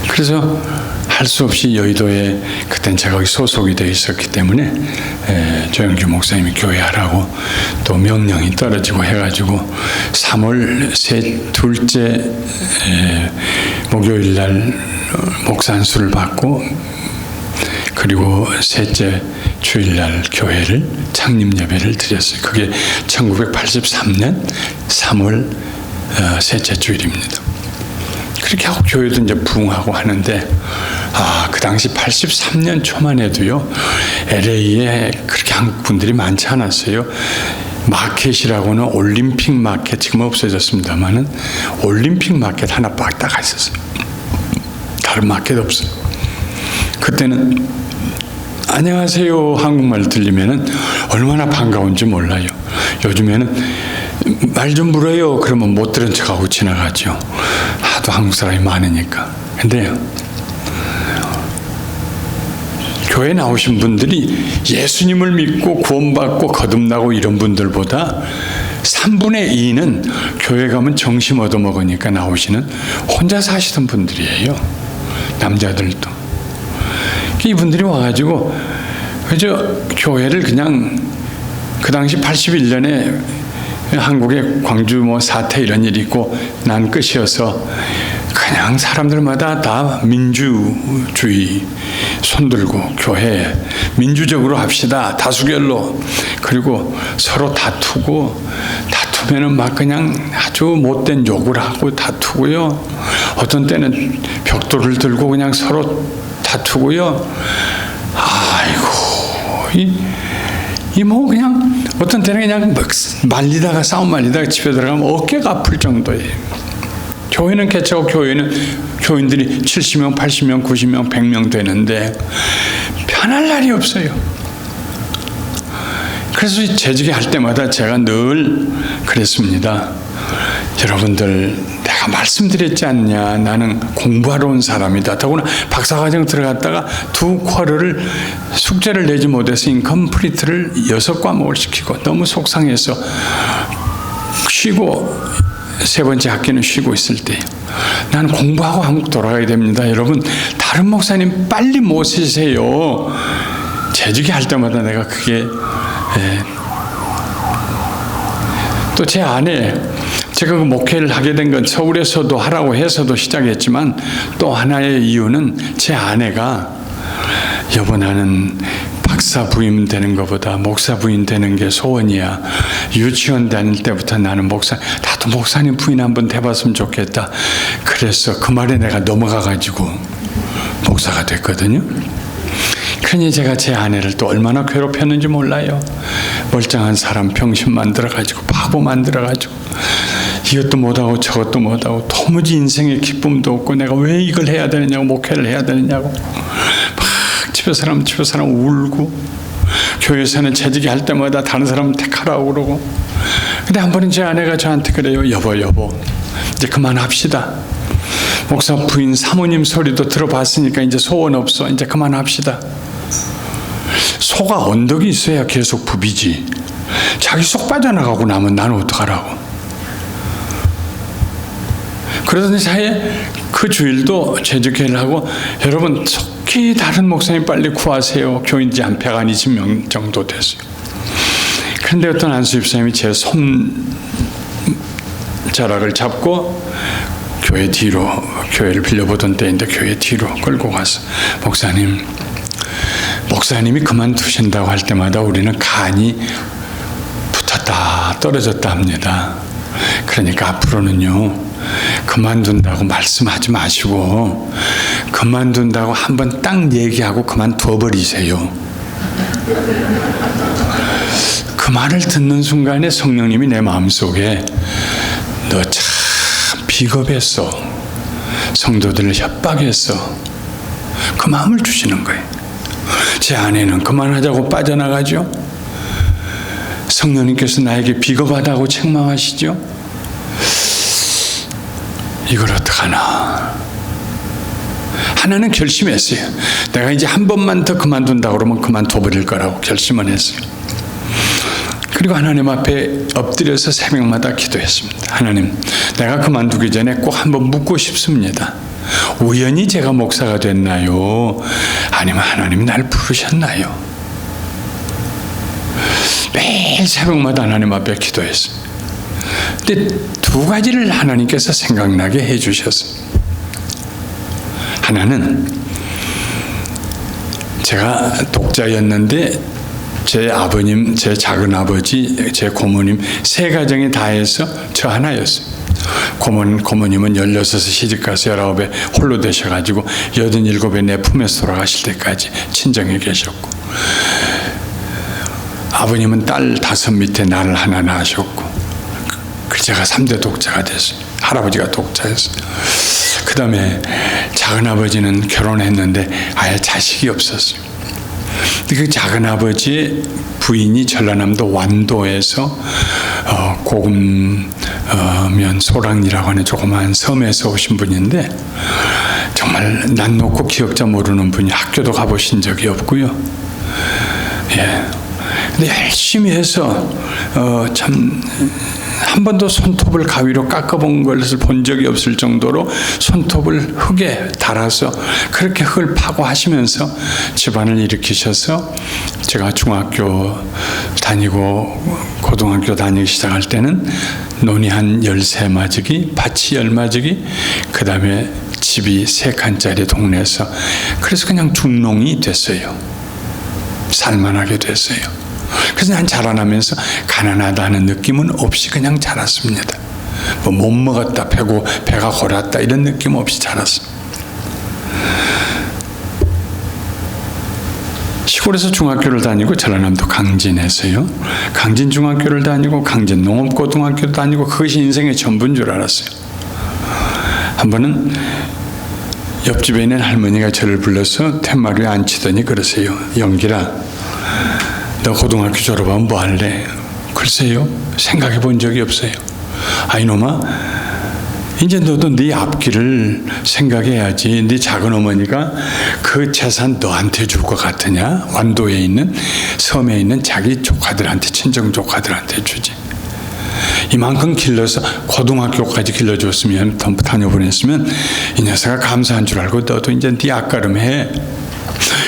그래서 할 수 없이 여의도에 그땐 제가 거기 소속이 되어 있었기 때문에 조영규 목사님이 교회하라고 또 명령이 떨어지고 해가지고 3월 둘째 목요일 날 목사 안수를 받고 그리고 셋째 주일날 교회를 창립 예배를 드렸어요. 그게 1983년 3월 셋째 주일입니다. 그렇게 하고 교회도 이제 부흥하고 하는데 그 당시 83년 초만 해도요 LA에 그렇게 한국 분들이 많지 않았어요. 마켓이라고는 올림픽 마켓, 지금 없어졌습니다만은 올림픽 마켓 하나 딱 있었어요. 다른 마켓 없어요. 그때는 안녕하세요 한국말 들리면은 얼마나 반가운지 몰라요. 요즘에는 말 좀 물어요 그러면 못 들은 척하고 지나가죠. 하도 한국 사람이 많으니까. 근데요 교회 나오신 분들이 예수님을 믿고 구원받고 거듭나고 이런 분들보다 3분의 2는 교회 가면 정심 얻어먹으니까 나오시는 혼자 사시던 분들이에요. 남자들도. 이분들이 와가지고 그저 교회를 그냥 그 당시 81년에 한국에 광주 사태 이런 일이 있고 난 끝이어서 그냥 사람들마다 다 민주주의 손들고 교회 민주적으로 합시다 다수결로. 그리고 서로 다투면은 막 그냥 아주 못된 욕을 하고 다투고요. 어떤 때는 벽돌을 들고 그냥 서로 다투고요. 아이고 뭐 그냥 어떤 때는 그냥 싸움 말리다가 집에 들어가면 어깨가 아플 정도예요. 교회는 개척 교회는 교인들이 70명, 80명, 90명, 100명 되는데 편할 날이 없어요. 그래서 재직이 할 때마다 제가 늘 그랬습니다. 여러분들 내가 말씀드렸지 않냐. 나는 공부하러 온 사람이다. 더구나 박사과정 들어갔다가 2쿼터를 숙제를 내지 못해서 인컴플리트를 6과목을 시키고 너무 속상해서 쉬고 3번째 학기는 쉬고 있을 때 나는 공부하고 한국 돌아가야 됩니다. 여러분 다른 목사님 빨리 모시세요. 재직이 할 때마다 내가 그게 또 제 아내 제가 그 목회를 하게 된 건 서울에서도 하라고 해서도 시작했지만 또 하나의 이유는 제 아내가 여보 나는 박사 부임 되는 것보다 목사 부임 되는 게 소원이야. 유치원 다닐 때부터 나는 나도 목사님 부인 한번 돼봤으면 좋겠다. 그래서 그 말에 내가 넘어가가지고 목사가 됐거든요. 그러니 제가 제 아내를 또 얼마나 괴롭혔는지 몰라요. 멀쩡한 사람 병신 만들어가지고 바보 만들어가지고 이것도 못하고 저것도 못하고 도무지 인생의 기쁨도 없고 내가 왜 이걸 해야 되느냐고 목회를 해야 되느냐고 막 집에 사람 울고 교회에서는 재직이 할 때마다 다른 사람 택하라고 그러고. 근데 한 번은 제 아내가 저한테 그래요. 여보 이제 그만합시다. 목사 부인 사모님 소리도 들어봤으니까 이제 소원 없어. 이제 그만합시다. 소가 언덕이 있어야 계속 부비지. 자기 속 빠져나가고 나면 나는 어떡하라고. 그러던 사이에 그 주일도 재직회를 하고 여러분 속히 다른 목사님 빨리 구하세요. 교인지 한 120명 정도 됐어요. 그런데 어떤 안수집사님이 제 손자락을 잡고 교회 뒤로 교회를 빌려보던 때인데 교회 뒤로 끌고 가서 목사님이 그만두신다고 할 때마다 우리는 간이 붙었다 떨어졌다 합니다. 그러니까 앞으로는요 그만둔다고 말씀하지 마시고 그만둔다고 한번 딱 얘기하고 그만둬 버리세요. 그 말을 듣는 순간에 성령님이 내 마음속에 너 참 비겁했어. 성도들을 협박했어. 그 마음을 주시는 거예요. 제 아내는 그만하자고 빠져나가죠. 성령님께서 나에게 비겁하다고 책망하시죠. 이걸 어떡하나. 하나는 결심했어요. 내가 이제 한 번만 더 그만둔다고 그러면 그만둬버릴 거라고 결심을 했어요. 그리고 하나님 앞에 엎드려서 새벽마다 기도했습니다. 하나님, 내가 그만두기 전에 꼭 한번 묻고 싶습니다. 우연히 제가 목사가 됐나요? 아니면 하나님이 날 부르셨나요? 매일 새벽마다 하나님 앞에 기도했어요. 근데 두 가지를 하나님께서 생각나게 해주셨어요. 하나는 제가 독자였는데 제 아버님, 제 작은 아버지, 제 고모님 세 가정이 다 해서 저 하나였어요. 고모님은 16에 시집가서 19에 홀로 되셔가지고 87에 내 품에서 돌아가실 때까지 친정에 계셨고, 아버님은 딸 5 밑에 나를 하나 낳으셨고, 제가 3대 독자가 됐어요. 할아버지가 독자였어요. 그 다음에 작은 아버지는 결혼했는데 아예 자식이 없었어요. 그 작은 아버지의 부인이 전라남도 완도에서 고금면 소랑리라고 하는 조그마한 섬에서 오신 분인데, 정말 난 놓고 기억자 모르는 분이, 학교도 가보신 적이 없고요. 예. 근데 열심히 해서 참 한 번도 손톱을 가위로 깎아본 것을 본 적이 없을 정도로 손톱을 흙에 달아서 그렇게 흙을 파고 하시면서 집안을 일으키셔서, 제가 중학교 다니고 고등학교 다니기 시작할 때는 논이 한 13마지기, 밭이 10마지기, 그 다음에 집이 3칸짜리 동네에서, 그래서 그냥 중농이 됐어요. 살만하게 됐어요. 그래서 난 자라나면서 가난하다는 느낌은 없이 그냥 자랐습니다. 뭐 못 먹었다, 배가 골았다 이런 느낌 없이 자랐습니다. 시골에서 중학교를 다니고 전라남도 강진에서요. 강진 중학교를 다니고 강진 농업고등학교를 다니고 그것이 인생의 전부인 줄 알았어요. 한 번은 옆집에 있는 할머니가 저를 불러서 툇마루에 앉히더니 그러세요. 영길아, 너 고등학교 졸업하면 뭐 할래? 글쎄요, 생각해 본 적이 없어요. 아, 이놈아, 이제 너도 네 앞길을 생각해야지. 네 작은 어머니가 그 재산 너한테 줄 것 같으냐? 완도에 있는, 섬에 있는 자기 조카들한테, 친정 조카들한테 주지. 이만큼 길러서 고등학교까지 길러줬으면, 다녀보냈으면 이 녀석아 감사한 줄 알고 너도 이제 네 앞가름 해.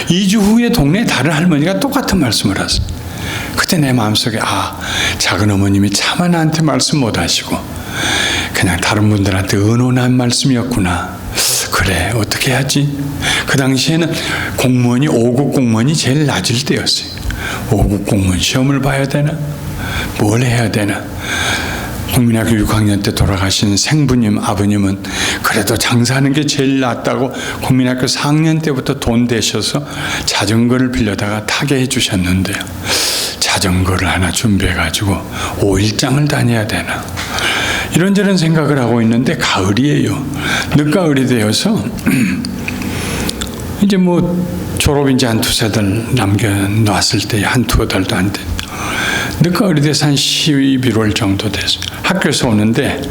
2주 후에 동네에 다른 할머니가 똑같은 말씀을 하세요. 그때 내 마음속에, 작은 어머님이 차마 나한테 말씀 못 하시고 그냥 다른 분들한테 의논한 말씀이었구나. 그래, 어떻게 하지? 그 당시에는 공무원이 5급 공무원이 제일 낮을 때였어요. 5급 공무원 시험을 봐야 되나? 뭘 해야 되나? 국민학교 6학년 때 돌아가신 생부님 아버님은 그래도 장사하는 게 제일 낫다고 국민학교 4학년 때부터 돈 대셔서 자전거를 빌려다가 타게 해주셨는데요. 자전거를 하나 준비해가지고 5일장을 다녀야 되나, 이런저런 생각을 하고 있는데 가을이에요. 늦가을이 되어서 이제 뭐 졸업이 이제 한 2-3달 남겨놨을 때, 한 2달도 안 돼. 늦가을이 돼서 한 11월 정도 됐어요. 학교에서 오는데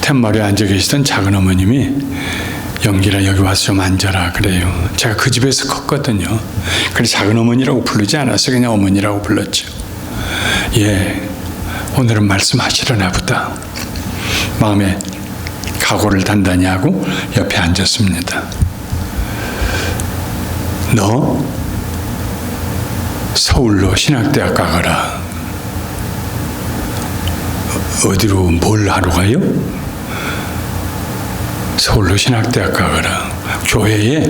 툇마루에 앉아 계시던 작은 어머님이, 영길아 여기 와서 좀 앉아라 그래요. 제가 그 집에서 컸거든요. 그래서 작은 어머니라고 부르지 않았어요. 그냥 어머니라고 불렀죠. 예, 오늘은 말씀하시려나 보다. 마음에 각오를 단단히 하고 옆에 앉았습니다. 너 서울로 신학대학 가거라. 어디로 뭘 하러 가요? 서울로 신학대학 가거라. 교회에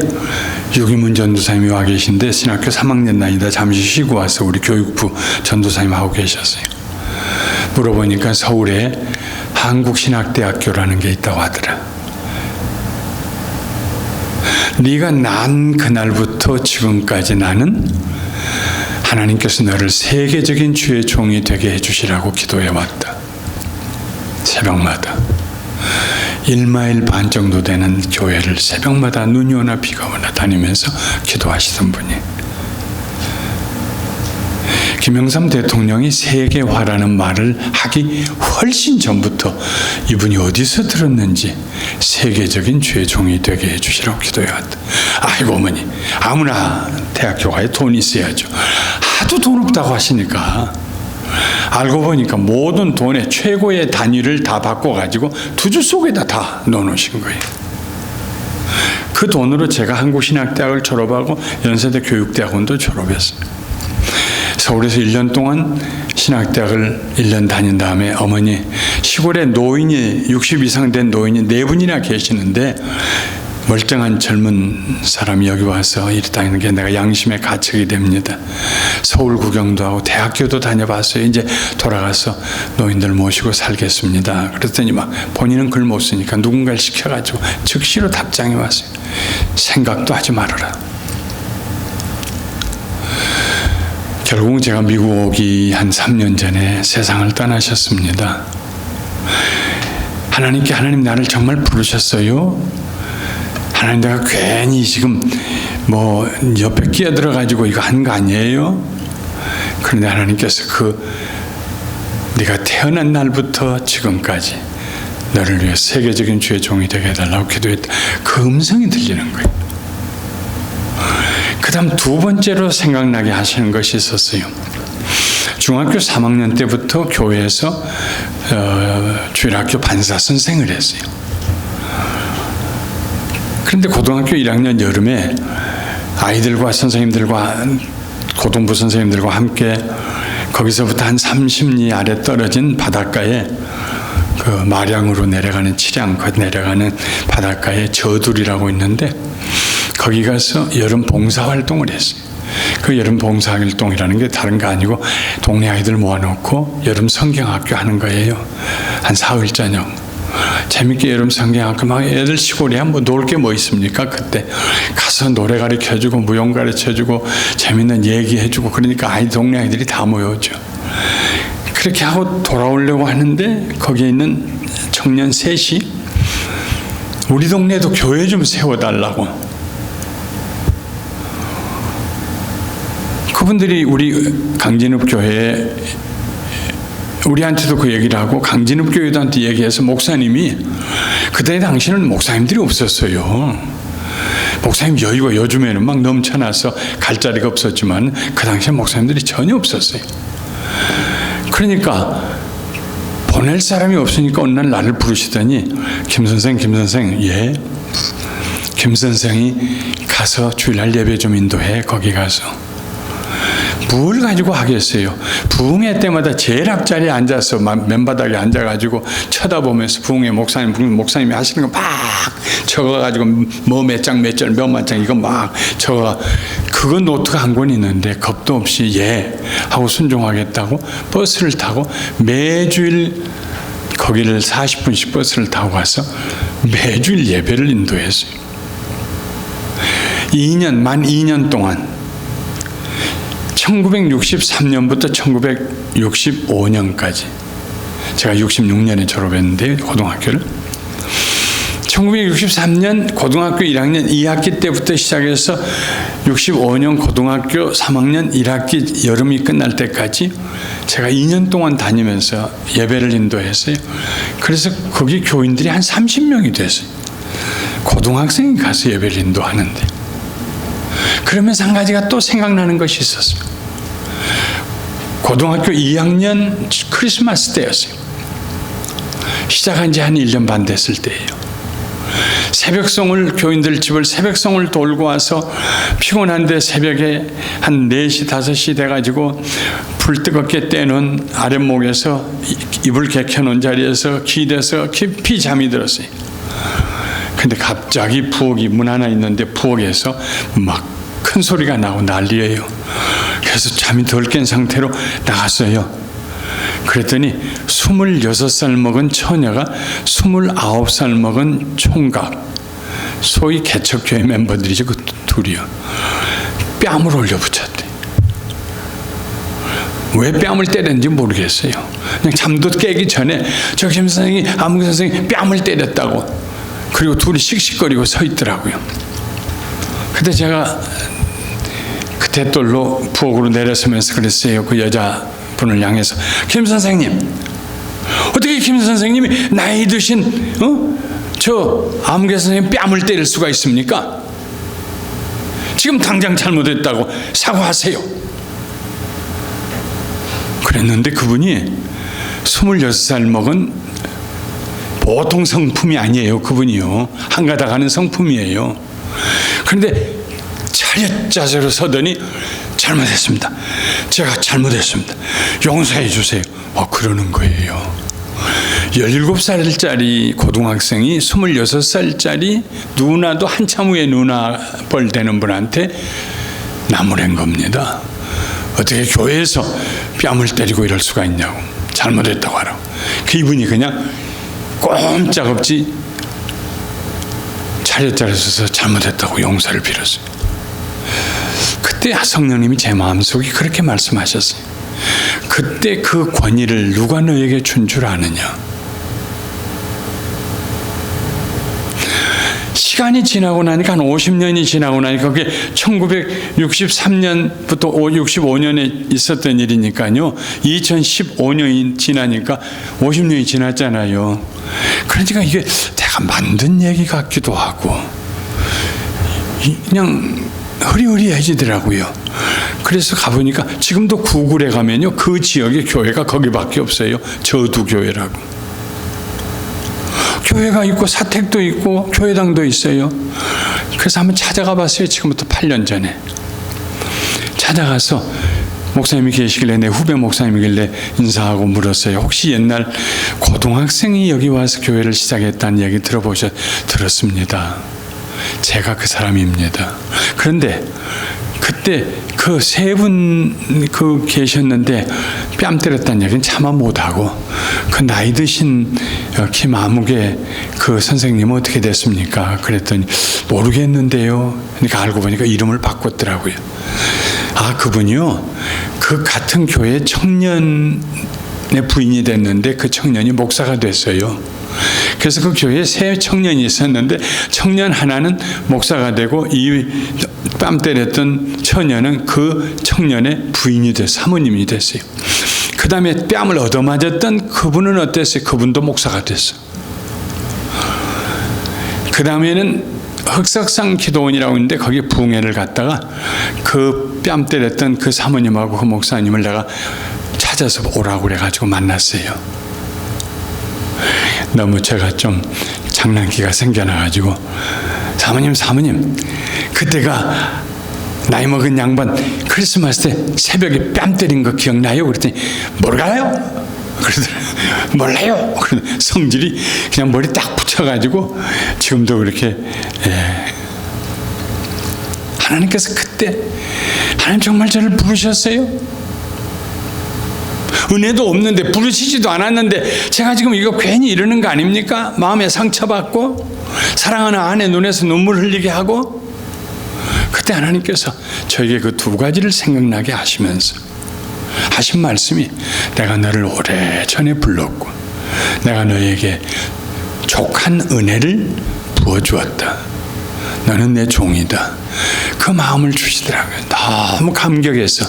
유기문 전도사님이 와 계신데 신학교 3학년 나이다 잠시 쉬고 와서 우리 교육부 전도사님 하고 계셨어요. 물어보니까 서울에 한국신학대학교라는 게 있다고 하더라. 네가 난 그날부터 지금까지 나는 하나님께서 너를 세계적인 주의 종이 되게 해주시라고 기도해왔다. 새벽마다 1마일 반 정도 되는 교회를 새벽마다 눈이 오나 비가 오나 다니면서 기도하시던 분이, 김영삼 대통령이 세계화라는 말을 하기 훨씬 전부터 이분이 어디서 들었는지 세계적인 주의 종이 되게 해주시라고 기도해왔다. 아이고 어머니, 아무나 대학교 가야 돈이 있어야죠. 하도 돈 없다고 하시니까 알고 보니까 모든 돈의 최고의 단위를 다 바꿔가지고 두 줄 속에다 다 넣어놓으신 거예요. 그 돈으로 제가 한국신학대학을 졸업하고 연세대 교육대학원도 졸업했어요. 서울에서 1년 동안 신학대학을 1년 다닌 다음에 어머니, 시골에 노인이 60 이상 된 노인이 4분이나 계시는데 멀쩡한 젊은 사람이 여기 와서 이랬다는 게 내가 양심에 가책이 됩니다. 서울 구경도 하고 대학교도 다녀봤어요. 이제 돌아가서 노인들 모시고 살겠습니다. 그랬더니 막 본인은 글 못 쓰니까 누군가를 시켜가지고 즉시로 답장이 왔어요. 생각도 하지 말아라. 결국 제가 미국 오기 한 3년 전에 세상을 떠나셨습니다. 하나님께 하나님 나를 정말 부르셨어요? 하나님 내가 괜히 지금 뭐 옆에 끼어들어가지고 이거 한 거 아니에요? 그런데 하나님께서 네가 태어난 날부터 지금까지 너를 위해 세계적인 주의 종이 되게 해달라고 기도했다. 그 음성이 들리는 거예요. 그 다음 두 번째로 생각나게 하시는 것이 있었어요. 중학교 3학년 때부터 교회에서 주일학교 반사 선생을 했어요. 그런데 고등학교 1학년 여름에 아이들과 선생님들과 고등부 선생님들과 함께 거기서부터 한 30리 아래 떨어진 바닷가에 그 마량으로 내려가는 치량껏 내려가는 바닷가에 저둘이라고 있는데 거기 가서 여름 봉사활동을 했어요. 그 여름 봉사활동이라는 게 다른 거 아니고 동네 아이들 모아놓고 여름 성경학교 하는 거예요. 한 사흘 저녁. 재밌게 여름 성경학교 막 애들 시골에 뭐 놀 게 뭐 있습니까? 그때 가서 노래 가르쳐주고 무용 가르쳐주고 재밌는 얘기해주고 그러니까 동네 아이들이 다 모여오죠. 그렇게 하고 돌아오려고 하는데 거기에 있는 청년 셋이 우리 동네에도 교회 좀 세워달라고. 그분들이 우리 강진읍 교회에 우리한테도 그 얘기를 하고 강진읍 교회한테 얘기해서 목사님이 그때 당시에는 목사님들이 없었어요. 목사님 여유가 요즘에는 막 넘쳐나서 갈 자리가 없었지만 그 당시에 목사님들이 전혀 없었어요. 그러니까 보낼 사람이 없으니까 어느 날 나를 부르시더니 김 선생 예? 김 선생이 가서 주일날 예배 좀 인도해. 거기 가서 뭘 가지고 하겠어요. 부흥회 때마다 제일 앞자리에 앉아서 맨바닥에 앉아가지고 쳐다보면서 부흥회 목사님이 하시는 거 막 적어가지고 뭐 몇 장 몇 절 몇만 장 이거 막 적어. 그거 노트가 한 권 있는데 겁도 없이 예 하고 순종하겠다고 버스를 타고 매주일 거기를 40분씩 버스를 타고 가서 매주일 예배를 인도했어요. 만 2년 동안 1963년부터 1965년까지 제가 66년에 졸업했는데 고등학교를 1963년 고등학교 1학년 2학기 때부터 시작해서 65년 고등학교 3학년 1학기 여름이 끝날 때까지 제가 2년 동안 다니면서 예배를 인도했어요. 그래서 거기 교인들이 한 30명이 됐어요. 고등학생이 가서 예배를 인도하는데 그러면서 한 가지가 또 생각나는 것이 있었어요. 고등학교 2학년 크리스마스 때였어요. 시작한 지 한 1년 반 됐을 때예요. 새벽송을 교인들 집을 새벽송을 돌고 와서 피곤한데 새벽에 한 4시 5시 돼가지고 불 뜨겁게 떼는 아랫목에서 이불 개켜놓은 자리에서 기대서 깊이 잠이 들었어요. 근데 갑자기 부엌이 문 하나 있는데 부엌에서 막 큰 소리가 나고 난리예요. 그래서 잠이 덜 깬 상태로 나갔어요. 그랬더니 26살 먹은 처녀가 29살 먹은 총각, 소위 개척교회 멤버들이죠. 그 둘이요. 뺨을 올려붙였대. 왜 뺨을 때렸는지 모르겠어요. 그냥 잠도 깨기 전에 저 김 선생이 아무 선생이 뺨을 때렸다고. 그리고 둘이 씩씩거리고 서 있더라고요. 그때 제가 그 대돌로 부엌으로 내려서면서 그랬어요. 그 여자분을 향해서 김 선생님, 어떻게 김 선생님이 나이 드신 저 아무개 선생님 뺨을 때릴 수가 있습니까? 지금 당장 잘못했다고 사과하세요. 그랬는데 그분이 26살 먹은 보통 성품이 아니에요. 그분이요. 한가닥 하는 성품이에요. 그런데 차렷 자세로 서더니 잘못했습니다. 제가 잘못했습니다. 용서해 주세요. 그러는 거예요. 17살짜리 고등학생이 26살짜리 누나도 한참 후에 누나뻘 되는 분한테 나무란 겁니다. 어떻게 교회에서 뺨을 때리고 이럴 수가 있냐고. 잘못했다고 하라고. 그분이 그냥 꼼짝없이 차렷자리에 서서 잘못했다고 용서를 빌었어요. 그때 성령님이 제 마음속에 그렇게 말씀하셨어요. 그때 그 권위를 누가 너에게 준 줄 아느냐. 시간이 지나고 나니까 한 50년이 지나고 나니까 그게 1963년부터 65년에 있었던 일이니까요. 2015년이 지나니까 50년이 지났잖아요. 그러니까 이게 내가 만든 얘기 같기도 하고 그냥 흐리흐리해지더라고요. 그래서 가보니까 지금도 구글에 가면요. 그 지역의 교회가 거기밖에 없어요. 저두교회라고. 교회가 있고 사택도 있고 교회당도 있어요. 그래서 한번 찾아가 봤어요. 지금부터 8년 전에. 찾아가서 목사님이 계시길래 내 후배 목사님이길래 인사하고 물었어요. 혹시 옛날 고등학생이 여기 와서 교회를 시작했다는 얘기 들었습니다. 제가 그 사람입니다. 그런데 그때 그 세 분 계셨는데 뺨 때렸다는 얘기는 차마 못하고 그 나이 드신 김아무개 그 선생님은 어떻게 됐습니까? 그랬더니 모르겠는데요. 그러니까 알고 보니까 이름을 바꿨더라고요. 그분이요. 그 같은 교회 청년의 부인이 됐는데 그 청년이 목사가 됐어요. 그래서 그 교회에 세 청년이 있었는데 청년 하나는 목사가 되고 이 뺨 때렸던 처녀는 그 청년의 부인이 돼서 사모님이 됐어요. 그 다음에 뺨을 얻어맞았던 그분은 어땠어요? 그분도 목사가 됐어. 그 다음에는 흑석상 기도원이라고 있는데 거기에 부흥회를 갔다가 그 뺨 때렸던 그 사모님하고 그 목사님을 내가 찾아서 오라고 그래가지고 만났어요. 너무 제가 좀 장난기가 생겨나가지고 사모님 그때가 나이 먹은 양반 크리스마스 때 새벽에 뺨 때린 거 기억나요? 그랬더니 몰라요? 그러더라고요. 몰라요? 성질이 그냥 머리 딱 붙여가지고 지금도 그렇게 하나님께서 그때 하나님 정말 저를 부르셨어요? 은혜도 없는데 부르시지도 않았는데 제가 지금 이거 괜히 이러는 거 아닙니까? 마음에 상처받고 사랑하는 아내 눈에서 눈물 흘리게 하고 그때 하나님께서 저에게 그 두 가지를 생각나게 하시면서 하신 말씀이 내가 너를 오래전에 불렀고 내가 너에게 족한 은혜를 부어주었다. 너는 내 종이다. 그 마음을 주시더라고요. 너무 감격해서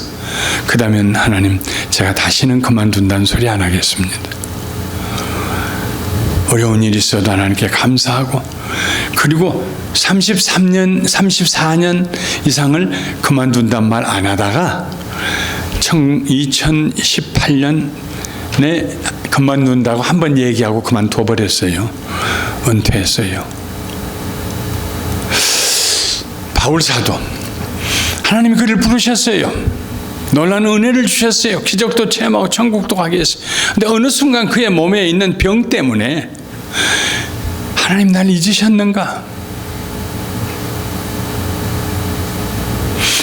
그 다음엔 하나님 제가 다시는 그만둔다는 소리 안 하겠습니다. 어려운 일이 있어도 하나님께 감사하고 그리고 34년 이상을 그만둔단 말 안 하다가 2018년에 그만둔다고 한번 얘기하고 그만둬 버렸어요. 은퇴했어요. 바울 사도 하나님이 그를 부르셨어요. 놀라운 은혜를 주셨어요. 기적도 체험하고 천국도 가게 했어요. 근데 어느 순간 그의 몸에 있는 병 때문에 하나님 날 잊으셨는가?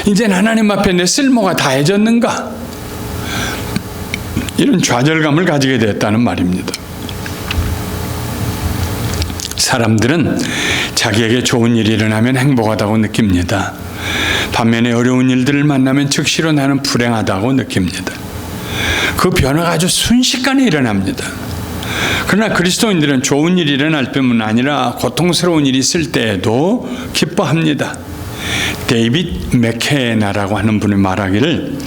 이젠 하나님 앞에 내 쓸모가 다해졌는가? 이런 좌절감을 가지게 됐다는 말입니다. 사람들은 자기에게 좋은 일이 일어나면 행복하다고 느낍니다. 반면에 어려운 일들을 만나면 즉시로 나는 불행하다고 느낍니다. 그 변화가 아주 순식간에 일어납니다. 그러나 그리스도인들은 좋은 일이 일어날 뿐만 아니라 고통스러운 일이 있을 때에도 기뻐합니다. 데이빗 맥케나라고 하는 분이 말하기를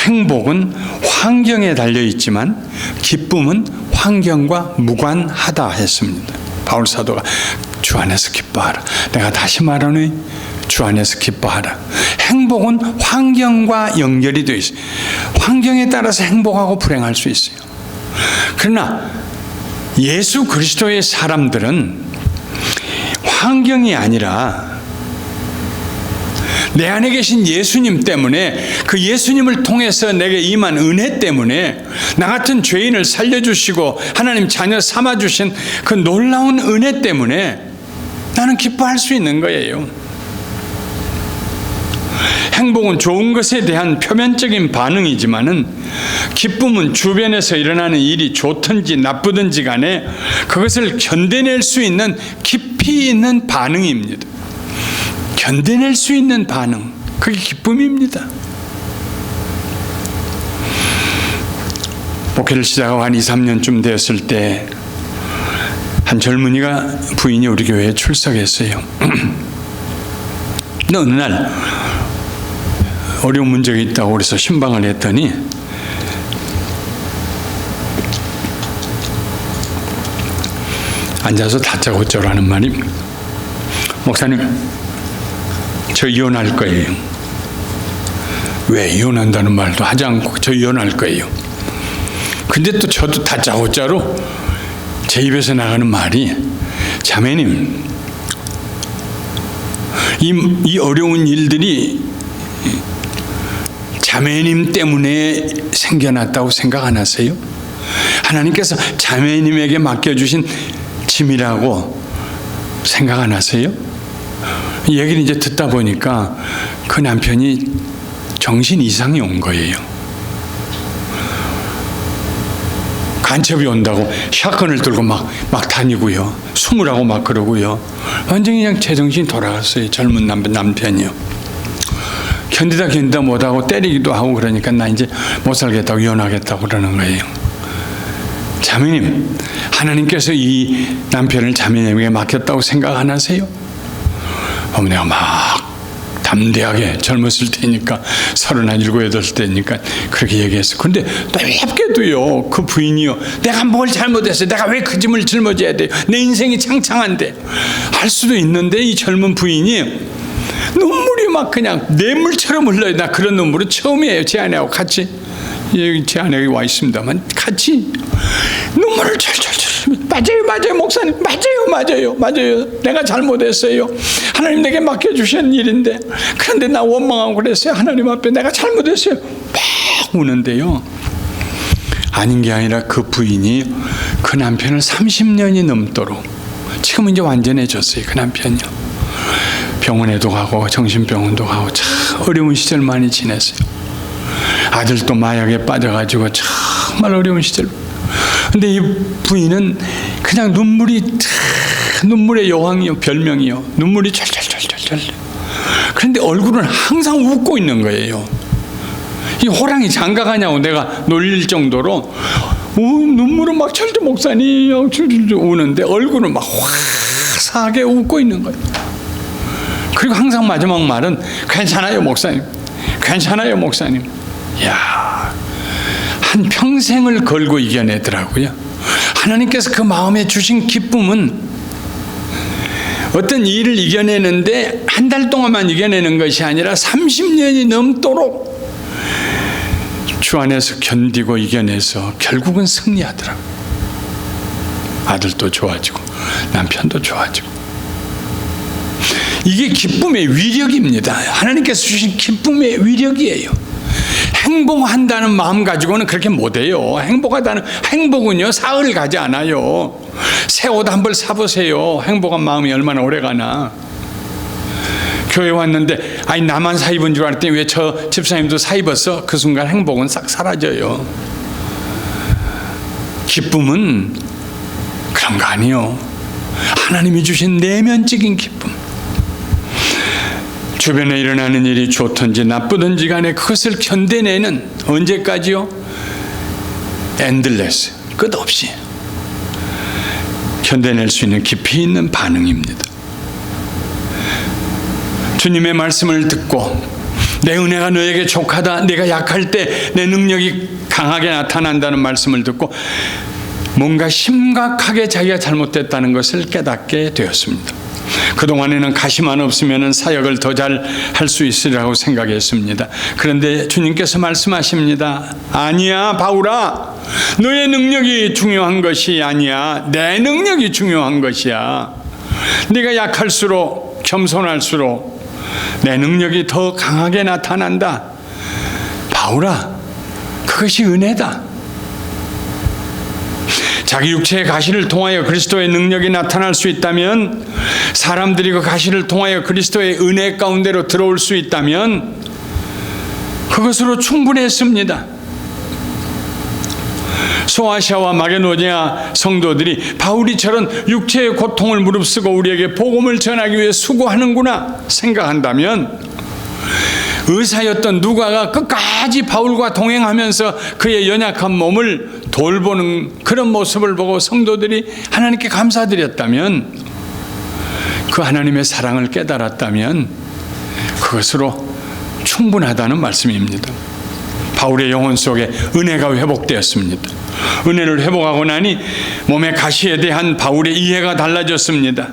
행복은 환경에 달려있지만 기쁨은 환경과 무관하다 했습니다. 바울 사도가 주 안에서 기뻐하라. 내가 다시 말하노니 주 안에서 기뻐하라. 행복은 환경과 연결이 되어 있어요. 환경에 따라서 행복하고 불행할 수 있어요. 그러나 예수 그리스도의 사람들은 환경이 아니라 내 안에 계신 예수님 때문에, 그 예수님을 통해서 내게 임한 은혜 때문에, 나 같은 죄인을 살려주시고 하나님 자녀 삼아주신 그 놀라운 은혜 때문에 나는 기뻐할 수 있는 거예요. 행복은 좋은 것에 대한 표면적인 반응이지만은, 기쁨은 주변에서 일어나는 일이 좋든지 나쁘든지 간에 그것을 견뎌낼 수 있는 깊이 있는 반응입니다. 견뎌낼 수 있는 반응, 그게 기쁨입니다. 목회를 시작하고 한 2, 3년쯤 되었을 때 한 젊은이가, 부인이 우리 교회에 출석했어요. 근데 어느 날 어려운 문제가 있다고 그래서 신방을 했더니 앉아서 다짜고짜로 하는 말이, 목사님, 저 이혼할 거예요. 왜 이혼한다는 말도 하지 않고 저 이혼할 거예요. 근데 또 저도 다짜고짜로 제 입에서 나가는 말이, 자매님, 이 어려운 일들이 자매님 때문에 생겨났다고 생각 안 하세요? 하나님께서 자매님에게 맡겨주신 짐이라고 생각 안 하세요? 이 얘기를 이제 듣다 보니까 그 남편이 정신 이상이 온 거예요. 간첩이 온다고 샷건을 들고 막 다니고요. 숨으라고 막 그러고요. 완전히 그냥 제정신이 돌아갔어요. 젊은 남편이요. 견디다 못하고 때리기도 하고 그러니까 나 이제 못 살겠다고 이혼하겠다고 그러는 거예요. 자매님, 하나님께서 이 남편을 자매님에게 맡겼다고 생각 안 하세요? 어머니가 막 담대하게, 젊었을 때니까 37, 8 때니까 그렇게 얘기했어. 근데 놀랍게도요, 그 부인이요, 내가 뭘 잘못했어요? 내가 왜 그 짐을 짊어져야 돼요? 내 인생이 창창한데. 할 수도 있는데 이 젊은 부인이 눈물이 막 그냥 냇물처럼 흘러요. 나 그런 눈물은 처음이에요. 제 아내하고 같이, 여기 제 아내가 와 있습니다만 같이 눈물을 철철철, 맞아요 목사님, 맞아요 내가 잘못했어요. 하나님 내게 맡겨주신 일인데, 그런데 나 원망하고 그랬어요. 하나님 앞에 내가 잘못했어요. 막 우는데요, 아닌 게 아니라 그 부인이 그 남편을 30년이 넘도록, 지금은 이제 완전해졌어요. 그 남편이요, 병원에도 가고 정신병원도 가고 참 어려운 시절 많이 지냈어요. 아들도 마약에 빠져가지고 정말 어려운 시절. 근데 이 부인은 그냥 눈물의 여왕이요, 별명이요. 눈물이 철철철철철. 그런데 얼굴은 항상 웃고 있는 거예요. 이 호랑이 장가가냐고 내가 놀릴 정도로 눈물은 막 철철, 목사님 철철 우는데 얼굴은 막 화사하게 웃고 있는 거예요. 그리고 항상 마지막 말은 괜찮아요 목사님, 괜찮아요 목사님. 이야, 한 평생을 걸고 이겨내더라고요. 하나님께서 그 마음에 주신 기쁨은 어떤 일을 이겨내는데 한 달 동안만 이겨내는 것이 아니라 30년이 넘도록 주 안에서 견디고 이겨내서 결국은 승리하더라고요. 아들도 좋아지고 남편도 좋아지고. 이게 기쁨의 위력입니다. 하나님께서 주신 기쁨의 위력이에요. 행복한다는 마음 가지고는 그렇게 못해요. 행복은요, 사흘 가지 않아요. 새 옷 한 벌 사보세요. 행복한 마음이 얼마나 오래 가나. 교회 왔는데 아니 나만 사 입은 줄 알았더니 왜 저 집사님도 사 입었어? 그 순간 행복은 싹 사라져요. 기쁨은 그런 거 아니에요. 하나님이 주신 내면적인 기쁨. 주변에 일어나는 일이 좋든지 나쁘든지 간에 그것을 견뎌내는, 언제까지요? 엔들레스, 끝없이 견뎌낼 수 있는 깊이 있는 반응입니다. 주님의 말씀을 듣고 내 은혜가 너에게 족하다, 내가 약할 때 내 능력이 강하게 나타난다는 말씀을 듣고 뭔가 심각하게 자기가 잘못됐다는 것을 깨닫게 되었습니다. 그동안에는 가시만 없으면 사역을 더 잘 할 수 있으리라고 생각했습니다. 그런데 주님께서 말씀하십니다. 아니야 바울아, 너의 능력이 중요한 것이 아니야. 내 능력이 중요한 것이야. 네가 약할수록, 겸손할수록 내 능력이 더 강하게 나타난다. 바울아, 그것이 은혜다. 자기 육체의 가시를 통하여 그리스도의 능력이 나타날 수 있다면, 사람들이 그 가시를 통하여 그리스도의 은혜 가운데로 들어올 수 있다면 그것으로 충분했습니다. 소아시아와 마게도니아 성도들이 바울이 저런 육체의 고통을 무릅쓰고 우리에게 복음을 전하기 위해 수고하는구나 생각한다면, 의사였던 누가가 끝까지 바울과 동행하면서 그의 연약한 몸을 돌보는 그런 모습을 보고 성도들이 하나님께 감사드렸다면, 그 하나님의 사랑을 깨달았다면 그것으로 충분하다는 말씀입니다. 바울의 영혼 속에 은혜가 회복되었습니다. 은혜를 회복하고 나니 몸의 가시에 대한 바울의 이해가 달라졌습니다.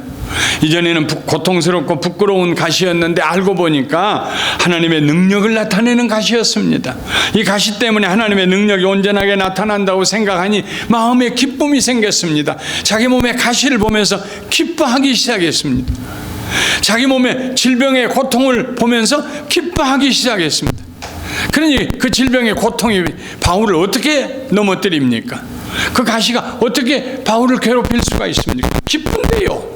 이전에는 고통스럽고 부끄러운 가시였는데 알고 보니까 하나님의 능력을 나타내는 가시였습니다. 이 가시 때문에 하나님의 능력이 온전하게 나타난다고 생각하니 마음에 기쁨이 생겼습니다. 자기 몸의 가시를 보면서 기뻐하기 시작했습니다. 자기 몸의 질병의 고통을 보면서 기뻐하기 시작했습니다. 그러니 그 질병의 고통이 바울을 어떻게 넘어뜨립니까? 그 가시가 어떻게 바울을 괴롭힐 수가 있습니까? 기쁜데요.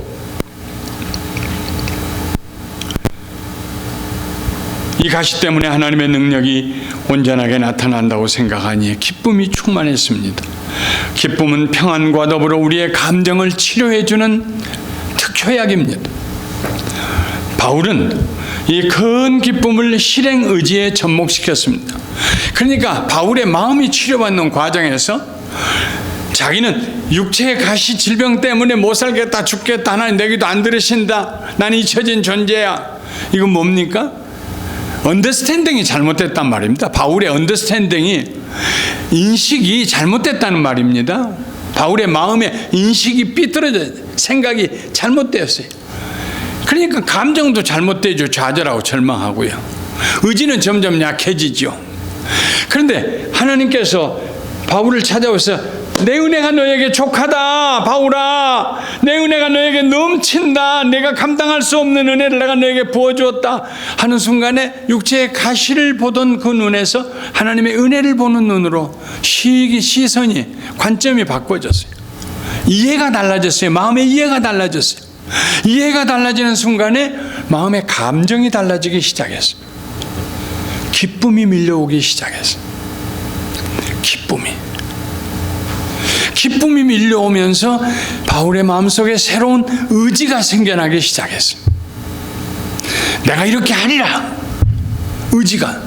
이 가시 때문에 하나님의 능력이 온전하게 나타난다고 생각하니 기쁨이 충만했습니다. 기쁨은 평안과 더불어 우리의 감정을 치료해주는 특효약입니다. 바울은 이 큰 기쁨을 실행 의지에 접목시켰습니다. 그러니까 바울의 마음이 치료받는 과정에서 자기는 육체의 가시 질병 때문에 못 살겠다, 죽겠다, 하나님 내 기도 안 들으신다, 난 잊혀진 존재야. 이건 뭡니까? 언더스탠딩이 잘못됐단 말입니다. 바울의 언더스탠딩이, 인식이 잘못됐다는 말입니다. 바울의 마음의 인식이 삐뚤어져요. 생각이 잘못되었어요. 그러니까 감정도 잘못되죠. 좌절하고 절망하고요. 의지는 점점 약해지죠. 그런데 하나님께서 바울을 찾아오셔서 내 은혜가 너에게 족하다. 바울아, 내 은혜가 너에게 넘친다. 내가 감당할 수 없는 은혜를 내가 너에게 부어주었다 하는 순간에 육체의 가시를 보던 그 눈에서 하나님의 은혜를 보는 눈으로 시선이, 관점이 바꿔졌어요. 이해가 달라졌어요. 마음의 이해가 달라졌어요. 이해가 달라지는 순간에 마음의 감정이 달라지기 시작했어요. 기쁨이 밀려오기 시작했어요. 기쁨이 밀려오면서 바울의 마음속에 새로운 의지가 생겨나기 시작했어요. 내가 이렇게 하리라. 의지가,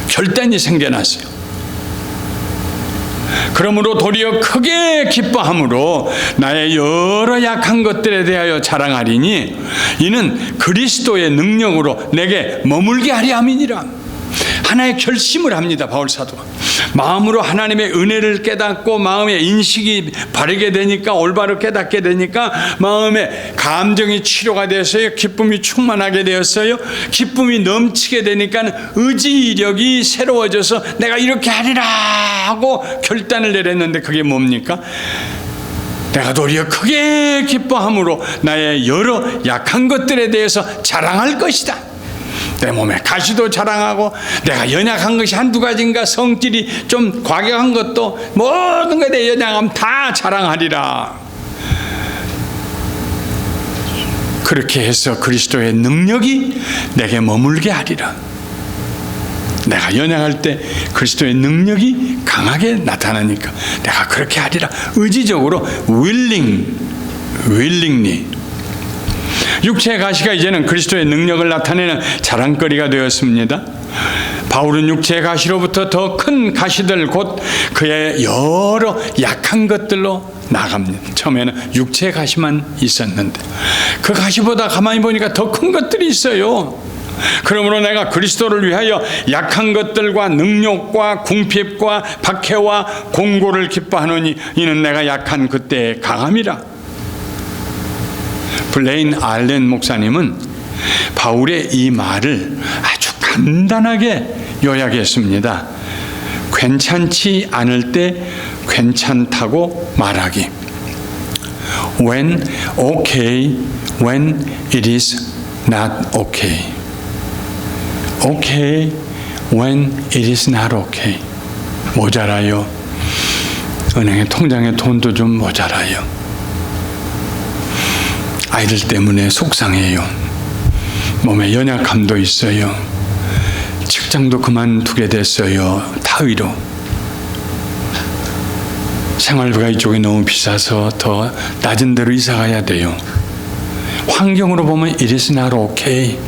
결단이 생겨났어요. 그러므로 도리어 크게 기뻐함으로 나의 여러 약한 것들에 대하여 자랑하리니 이는 그리스도의 능력으로 내게 머물게 하리 함이니라. 하나의 결심을 합니다. 바울 사도가 마음으로 하나님의 은혜를 깨닫고 마음의 인식이 바르게 되니까, 올바로 깨닫게 되니까 마음의 감정이 치료가 되었어요. 기쁨이 충만하게 되었어요. 기쁨이 넘치게 되니까 의지력이 새로워져서 내가 이렇게 하리라 하고 결단을 내렸는데, 그게 뭡니까? 내가 도리어 크게 기뻐함으로 나의 여러 약한 것들에 대해서 자랑할 것이다. 내 몸에 가시도 자랑하고, 내가 연약한 것이 한두 가지인가, 성질이 좀 과격한 것도, 모든 것에 대해 연약함 다 자랑하리라. 그렇게 해서 그리스도의 능력이 내게 머물게 하리라. 내가 연약할 때 그리스도의 능력이 강하게 나타나니까 내가 그렇게 하리라. 의지적으로 willingly. 육체의 가시가 이제는 그리스도의 능력을 나타내는 자랑거리가 되었습니다. 바울은 육체의 가시로부터 더 큰 가시들, 곧 그의 여러 약한 것들로 나갑니다. 처음에는 육체의 가시만 있었는데 그 가시보다 가만히 보니까 더 큰 것들이 있어요. 그러므로 내가 그리스도를 위하여 약한 것들과 능욕과 궁핍과 박해와 공고를 기뻐하노니 이는 내가 약한 그때의 강함이라. 블레인 알렌 목사님은 바울의 이 말을 아주 간단하게 요약했습니다. 괜찮지 않을 때 괜찮다고 말하기. When okay, when it is not okay. Okay when it is not okay. 모자라요. 은행에 통장에 돈도 좀 모자라요. 아이들 때문에 속상해요. 몸에 연약함도 있어요. 직장도 그만두게 됐어요. 타의로. 생활비가 이쪽이 너무 비싸서 더 낮은 데로 이사 가야 돼요. 환경으로 보면 it is not okay.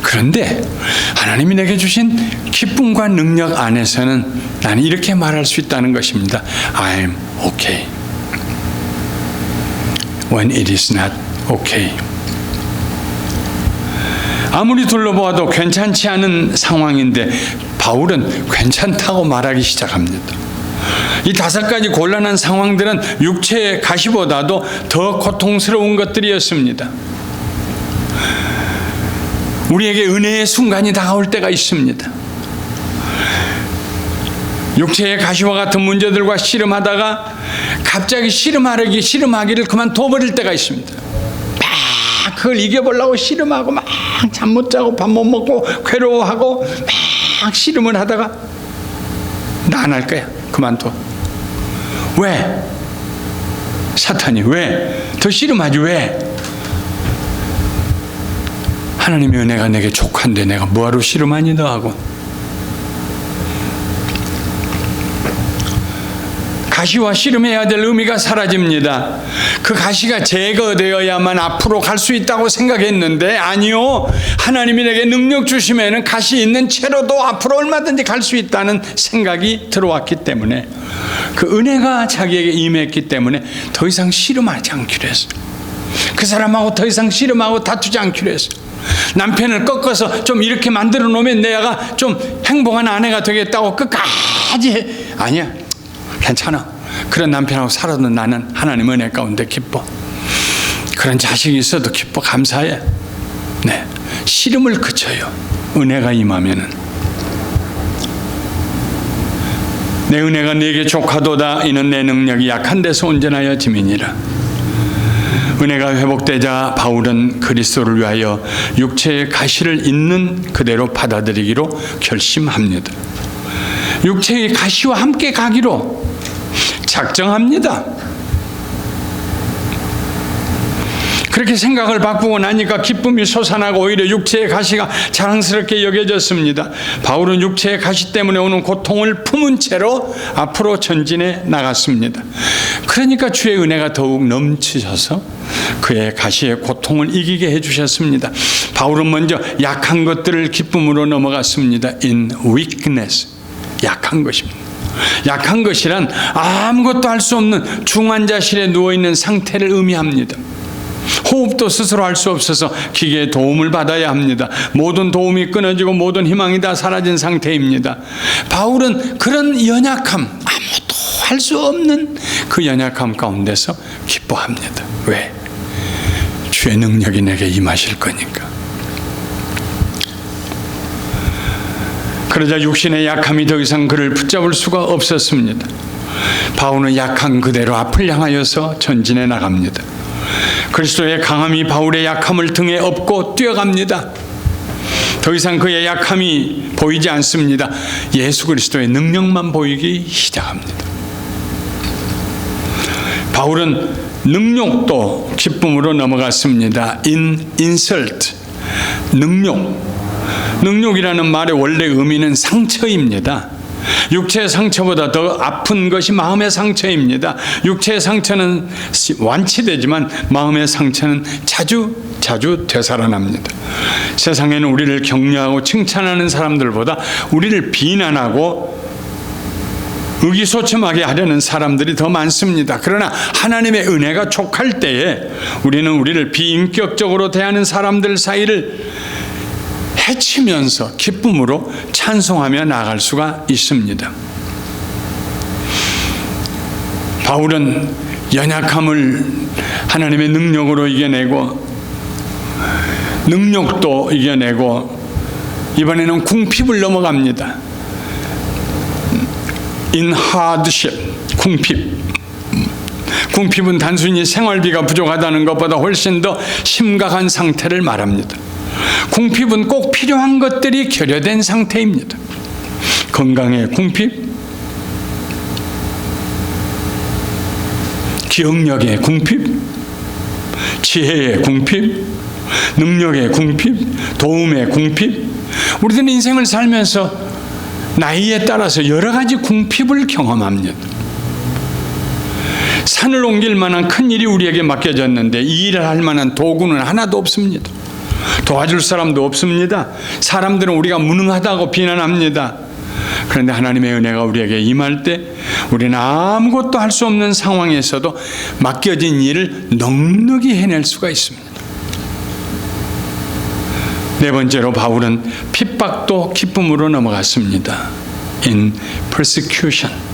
그런데 하나님이 내게 주신 기쁨과 능력 안에서는 나는 이렇게 말할 수 있다는 것입니다. I'm okay. When it is not okay. 아무리 둘러보아도 괜찮지 않은 상황인데 바울은 괜찮다고 말하기 시작합니다. 이 5가지 곤란한 상황들은 육체의 가시보다도 더 고통스러운 것들이었습니다. 우리에게 은혜의 순간이 다가올 때가 있습니다. 육체의 가시와 같은 문제들과 씨름하다가 갑자기 씨름하기를 그만둬버릴 때가 있습니다. 막 그걸 이겨보려고 씨름하고 막 잠 못 자고 밥 못 먹고 괴로워하고 막 씨름을 하다가 나 안 할 거야. 그만둬. 왜? 사탄이 왜? 더 씨름하지 왜? 하나님의 은혜가 내게 족한데 내가 뭐하러 씨름하니 너하고. 가시와 씨름해야 될 의미가 사라집니다. 그 가시가 제거되어야만 앞으로 갈 수 있다고 생각했는데 아니요. 하나님이 내게 능력 주시면 가시 있는 채로도 앞으로 얼마든지 갈 수 있다는 생각이 들어왔기 때문에 그 은혜가 자기에게 임했기 때문에 더 이상 씨름하지 않기로 했어요. 그 사람하고 더 이상 씨름하고 다투지 않기로 했어요. 남편을 꺾어서 좀 이렇게 만들어 놓으면 내가 좀 행복한 아내가 되겠다고 끝까지 아니야. 괜찮아. 그런 남편하고 살아도 나는 하나님 은혜 가운데 기뻐. 그런 자식이 있어도 기뻐. 감사해. 네, 씨름을 그쳐요. 은혜가 임하면은. 내 은혜가 네게 족하도다. 이는 내 능력이 약한 데서 온전하여 짐이니라. 은혜가 회복되자 바울은 그리스도를 위하여 육체의 가시를 있는 그대로 받아들이기로 결심합니다. 육체의 가시와 함께 가기로 작정합니다. 그렇게 생각을 바꾸고 나니까 기쁨이 솟아나고 오히려 육체의 가시가 자랑스럽게 여겨졌습니다. 바울은 육체의 가시 때문에 오는 고통을 품은 채로 앞으로 전진해 나갔습니다. 그러니까 주의 은혜가 더욱 넘치셔서 그의 가시의 고통을 이기게 해주셨습니다. 바울은 먼저 약한 것들을 기쁨으로 넘어갔습니다. In weakness. 약한 것입니다. 약한 것이란 아무것도 할 수 없는 중환자실에 누워있는 상태를 의미합니다. 호흡도 스스로 할 수 없어서 기계의 도움을 받아야 합니다. 모든 도움이 끊어지고 모든 희망이 다 사라진 상태입니다. 바울은 그런 연약함, 아무것도 할 수 없는 그 연약함 가운데서 기뻐합니다. 왜? 주의 능력이 내게 임하실 거니까. 그러자 육신의 약함이 더 이상 그를 붙잡을 수가 없었습니다. 바울은 약한 그대로 앞을 향하여서 전진해 나갑니다. 그리스도의 강함이 바울의 약함을 등에 업고 뛰어갑니다. 더 이상 그의 약함이 보이지 않습니다. 예수 그리스도의 능력만 보이기 시작합니다. 바울은 능욕도 기쁨으로 넘어갔습니다. In insult, 능욕이라는 말의 원래 의미는 상처입니다. 육체의 상처보다 더 아픈 것이 마음의 상처입니다. 육체의 상처는 완치되지만 마음의 상처는 자주 되살아납니다. 세상에는 우리를 격려하고 칭찬하는 사람들보다 우리를 비난하고 의기소침하게 하려는 사람들이 더 많습니다. 그러나 하나님의 은혜가 족할 때에 우리는 우리를 비인격적으로 대하는 사람들 사이를 해치면서 기쁨으로 찬송하며 나아갈 수가 있습니다. 바울은 연약함을 하나님의 능력으로 이겨내고 능력도 이겨내고 이번에는 궁핍을 넘어갑니다. In hardship, 궁핍은 단순히 생활비가 부족하다는 것보다 훨씬 더 심각한 상태를 말합니다. 궁핍은 꼭 필요한 것들이 결여된 상태입니다. 건강의 궁핍, 기억력의 궁핍, 지혜의 궁핍, 능력의 궁핍, 도움의 궁핍. 우리들은 인생을 살면서 나이에 따라서 여러 가지 궁핍을 경험합니다. 산을 옮길 만한 큰 일이 우리에게 맡겨졌는데 이 일을 할 만한 도구는 하나도 없습니다. 도와줄 사람도 없습니다. 사람들은 우리가 무능하다고 비난합니다. 그런데 하나님의 은혜가 우리에게 임할 때 우리는 아무것도 할 수 없는 상황에서도 맡겨진 일을 넉넉히 해낼 수가 있습니다. 네 번째로 바울은 핍박도 기쁨으로 넘어갔습니다. In persecution.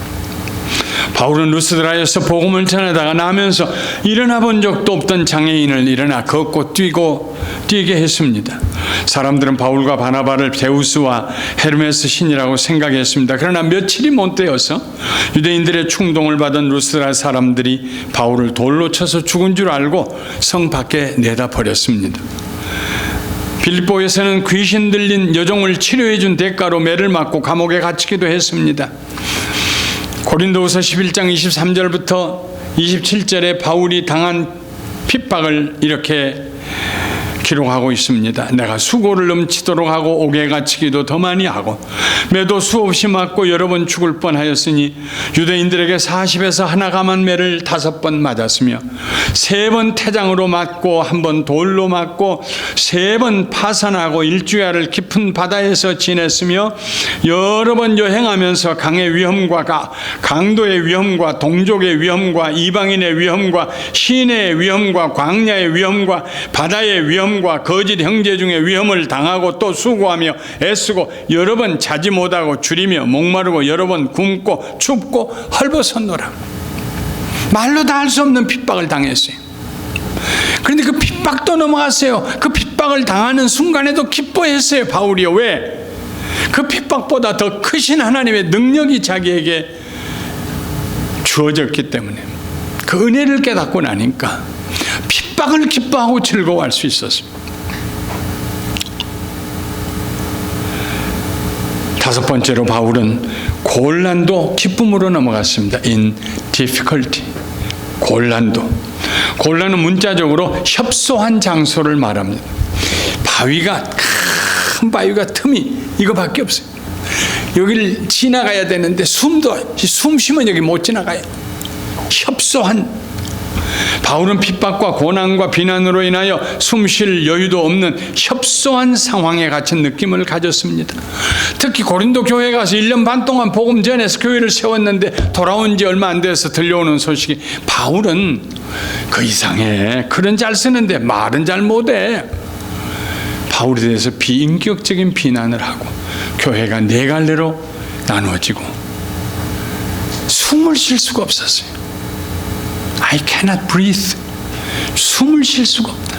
바울은 루스드라에서 복음을 전하다가 나면서 일어나 본 적도 없던 장애인을 일어나 걷고 뛰게 했습니다. 사람들은 바울과 바나바를 제우스와 헤르메스 신이라고 생각했습니다. 그러나 며칠이 못 되어서 유대인들의 충동을 받은 루스드라 사람들이 바울을 돌로 쳐서 죽은 줄 알고 성 밖에 내다 버렸습니다. 빌립보에서는 귀신 들린 여종을 치료해 준 대가로 매를 맞고 감옥에 갇히기도 했습니다. 고린도후서 11장 23절부터 27절에 바울이 당한 핍박을 이렇게 기록하고 있습니다. 내가 수고를 넘치도록 하고 옥에 갇히기도 더 많이 하고 매도 수없이 맞고 여러 번 죽을 뻔하였으니 유대인들에게 40에서 하나 감한 매를 5번 맞았으며 3번 태장으로 맞고 1번 돌로 맞고 3번 파산하고 일주야를 깊은 바다에서 지냈으며 여러 번 여행하면서 강의 위험과 강도의 위험과 동족의 위험과 이방인의 위험과 시내의 위험과 광야의 위험과 바다의 위험 과 거짓 형제 중에 위험을 당하고 또 수고하며 애쓰고 여러 번 자지 못하고 줄이며 목마르고 여러 번 굶고 춥고 헐벗었노라. 말로 다 할 수 없는 핍박을 당했어요. 그런데 그 핍박도 넘어갔어요. 그 핍박을 당하는 순간에도 기뻐했어요. 바울이요. 왜? 그 핍박보다 더 크신 하나님의 능력이 자기에게 주어졌기 때문에 그 은혜를 깨닫고 나니까 핍박을 기뻐하고 즐거워할 수 있었습니다. 5번째로 바울은 곤란도 기쁨으로 넘어갔습니다. In difficulty. 곤란은 문자적으로 협소한 장소를 말합니다. 큰 바위가 틈이 이거밖에 없어요. 여기를 지나가야 되는데 숨 쉬면 여기 못 지나가요. 협소한. 바울은 핍박과 고난과 비난으로 인하여 숨 쉴 여유도 없는 협소한 상황에 갇힌 느낌을 가졌습니다. 특히 고린도 교회에 가서 1년 반 동안 복음 전해서 교회를 세웠는데 돌아온 지 얼마 안 돼서 들려오는 소식이 바울은 그 이상해. 글은 잘 쓰는데 말은 잘 못해. 바울에 대해서 비인격적인 비난을 하고 교회가 4갈래로 나누어지고 숨을 쉴 수가 없었어요. I cannot breathe. 숨을 쉴 수가 없다.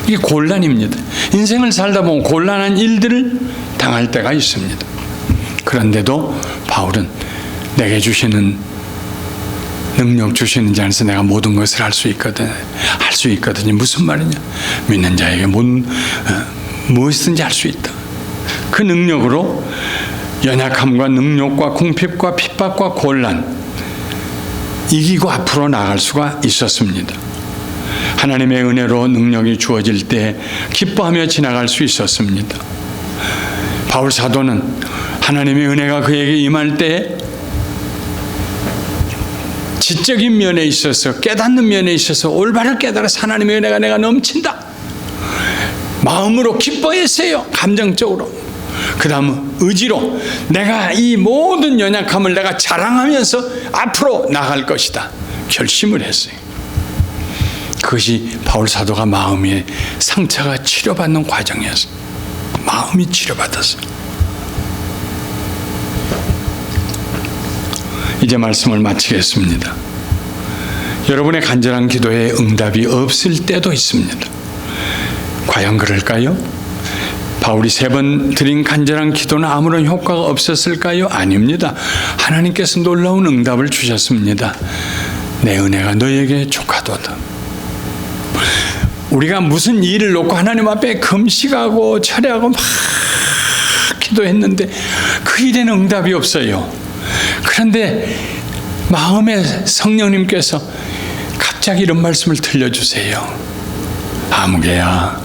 이게 곤란입니다. 인생을 살다 보면 곤란한 일들을 당할 때가 있습니다. 그런데도 바울은 내게 주시는 능력 주시는 자 안에서 내가 모든 것을 할 수 있거든. 할 수 있거든요. 무슨 말이냐? 믿는 자에게 무엇이든지 할 수 있다. 그 능력으로 연약함과 능력과 궁핍과 핍박과 곤란 이기고 앞으로 나아갈 수가 있었습니다. 하나님의 은혜로 능력이 주어질 때 기뻐하며 지나갈 수 있었습니다. 바울 사도는 하나님의 은혜가 그에게 임할 때 지적인 면에 있어서 깨닫는 면에 있어서 올바르게 깨달아서 하나님의 은혜가 내가 넘친다. 마음으로 기뻐했어요. 감정적으로. 그 다음 의지로 내가 이 모든 연약함을 내가 자랑하면서 앞으로 나갈 것이다. 결심을 했어요. 그것이 바울 사도가 마음의 상처가 치료받는 과정이었어요. 마음이 치료받았어요. 이제 말씀을 마치겠습니다. 여러분의 간절한 기도에 응답이 없을 때도 있습니다. 과연 그럴까요? 바울이 3번 드린 간절한 기도는 아무런 효과가 없었을까요? 아닙니다. 하나님께서 놀라운 응답을 주셨습니다. 내 은혜가 너에게 족하도다. 우리가 무슨 일을 놓고 하나님 앞에 금식하고 철회하고 막 기도했는데 그 일에는 응답이 없어요. 그런데 마음에 성령님께서 갑자기 이런 말씀을 들려주세요. 아무개야,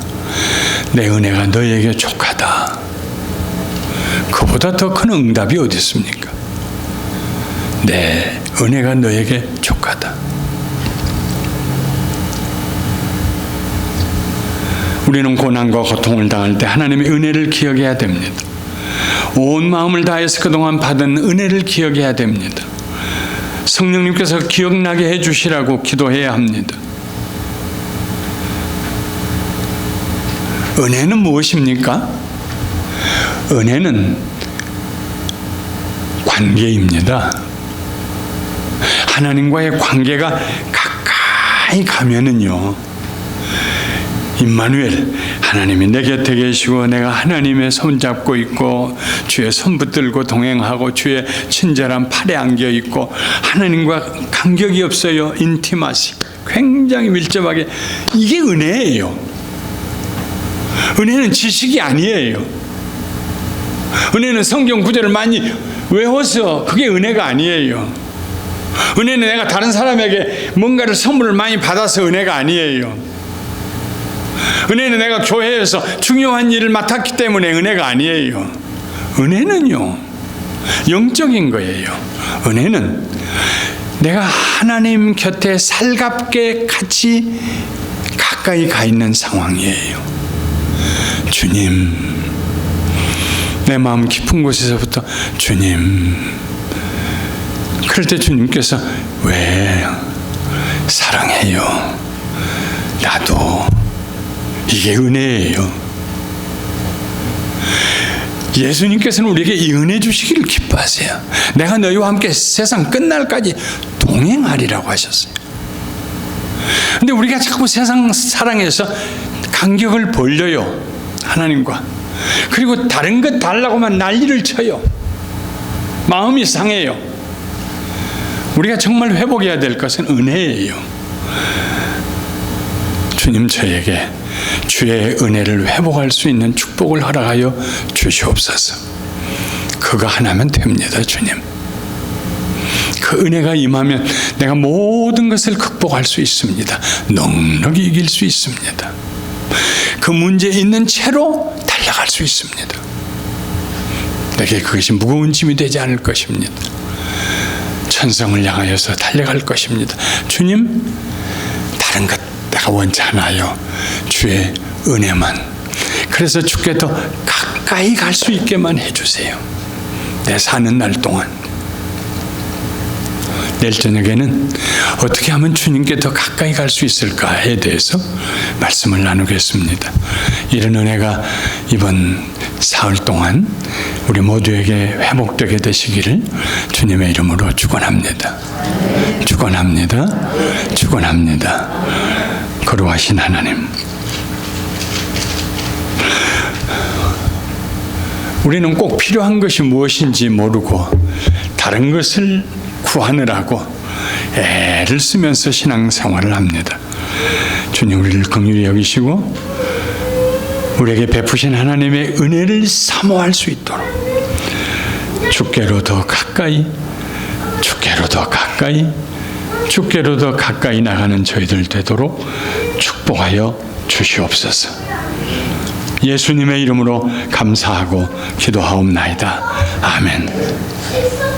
내 은혜가 너에게 족하다. 그보다 더 큰 응답이 어디 있습니까? 내 은혜가 너에게 족하다. 우리는 고난과 고통을 당할 때 하나님의 은혜를 기억해야 됩니다. 온 마음을 다해서 그동안 받은 은혜를 기억해야 됩니다. 성령님께서 기억나게 해주시라고 기도해야 합니다. 은혜는 무엇입니까? 은혜는 관계입니다. 하나님과의 관계가 가까이 가면은요, 임마누엘, 하나님이 내 곁에 계시고 내가 하나님의 손잡고 있고 주의 손 붙들고 동행하고 주의 친절한 팔에 안겨 있고 하나님과 간격이 없어요. 인티마시, 굉장히 밀접하게. 이게 은혜예요. 은혜는 지식이 아니에요. 은혜는 성경 구절을 많이 외워서 그게 은혜가 아니에요. 은혜는 내가 다른 사람에게 뭔가를 선물을 많이 받아서 은혜가 아니에요. 은혜는 내가 교회에서 중요한 일을 맡았기 때문에 은혜가 아니에요. 은혜는요, 영적인 거예요. 은혜는 내가 하나님 곁에 살갑게 같이 가까이 가 있는 상황이에요. 주님, 내 마음 깊은 곳에서부터 주님, 그럴 때 주님께서 왜 사랑해요? 나도. 이게 은혜예요. 예수님께서는 우리에게 이 은혜 주시기를 기뻐하세요. 내가 너희와 함께 세상 끝날까지 동행하리라고 하셨어요. 근데 우리가 자꾸 세상 사랑해서 간격을 벌려요. 하나님과. 그리고 다른 것 달라고만 난리를 쳐요. 마음이 상해요. 우리가 정말 회복해야 될 것은 은혜예요. 주님, 저에게 주의 은혜를 회복할 수 있는 축복을 허락하여 주시옵소서. 그거 하나면 됩니다. 주님, 그 은혜가 임하면 내가 모든 것을 극복할 수 있습니다. 넉넉히 이길 수 있습니다. 그 문제에 있는 채로 달려갈 수 있습니다. 내게 그것이 무거운 짐이 되지 않을 것입니다. 천성을 향하여서 달려갈 것입니다. 주님, 다른 것 내가 원치 않아요. 주의 은혜만. 그래서 주께 더 가까이 갈 수 있게만 해주세요. 내 사는 날 동안. 내일 저녁에는 어떻게 하면 주님께 더 가까이 갈 수 있을까에 대해서 말씀을 나누겠습니다. 이런 은혜가 이번 사흘 동안 우리 모두에게 회복되게 되시기를 주님의 이름으로 축원합니다. 축원합니다. 축원합니다. 거룩하신 하나님, 우리는 꼭 필요한 것이 무엇인지 모르고 다른 것을 구하느라고 애를 쓰면서 신앙생활을 합니다. 주님, 우리를 긍휼히 여기시고 우리에게 베푸신 하나님의 은혜를 사모할 수 있도록 주께로 더 가까이, 주께로 더 가까이, 주께로 더 가까이 나가는 저희들 되도록 축복하여 주시옵소서. 예수님의 이름으로 감사하고 기도하옵나이다. 아멘.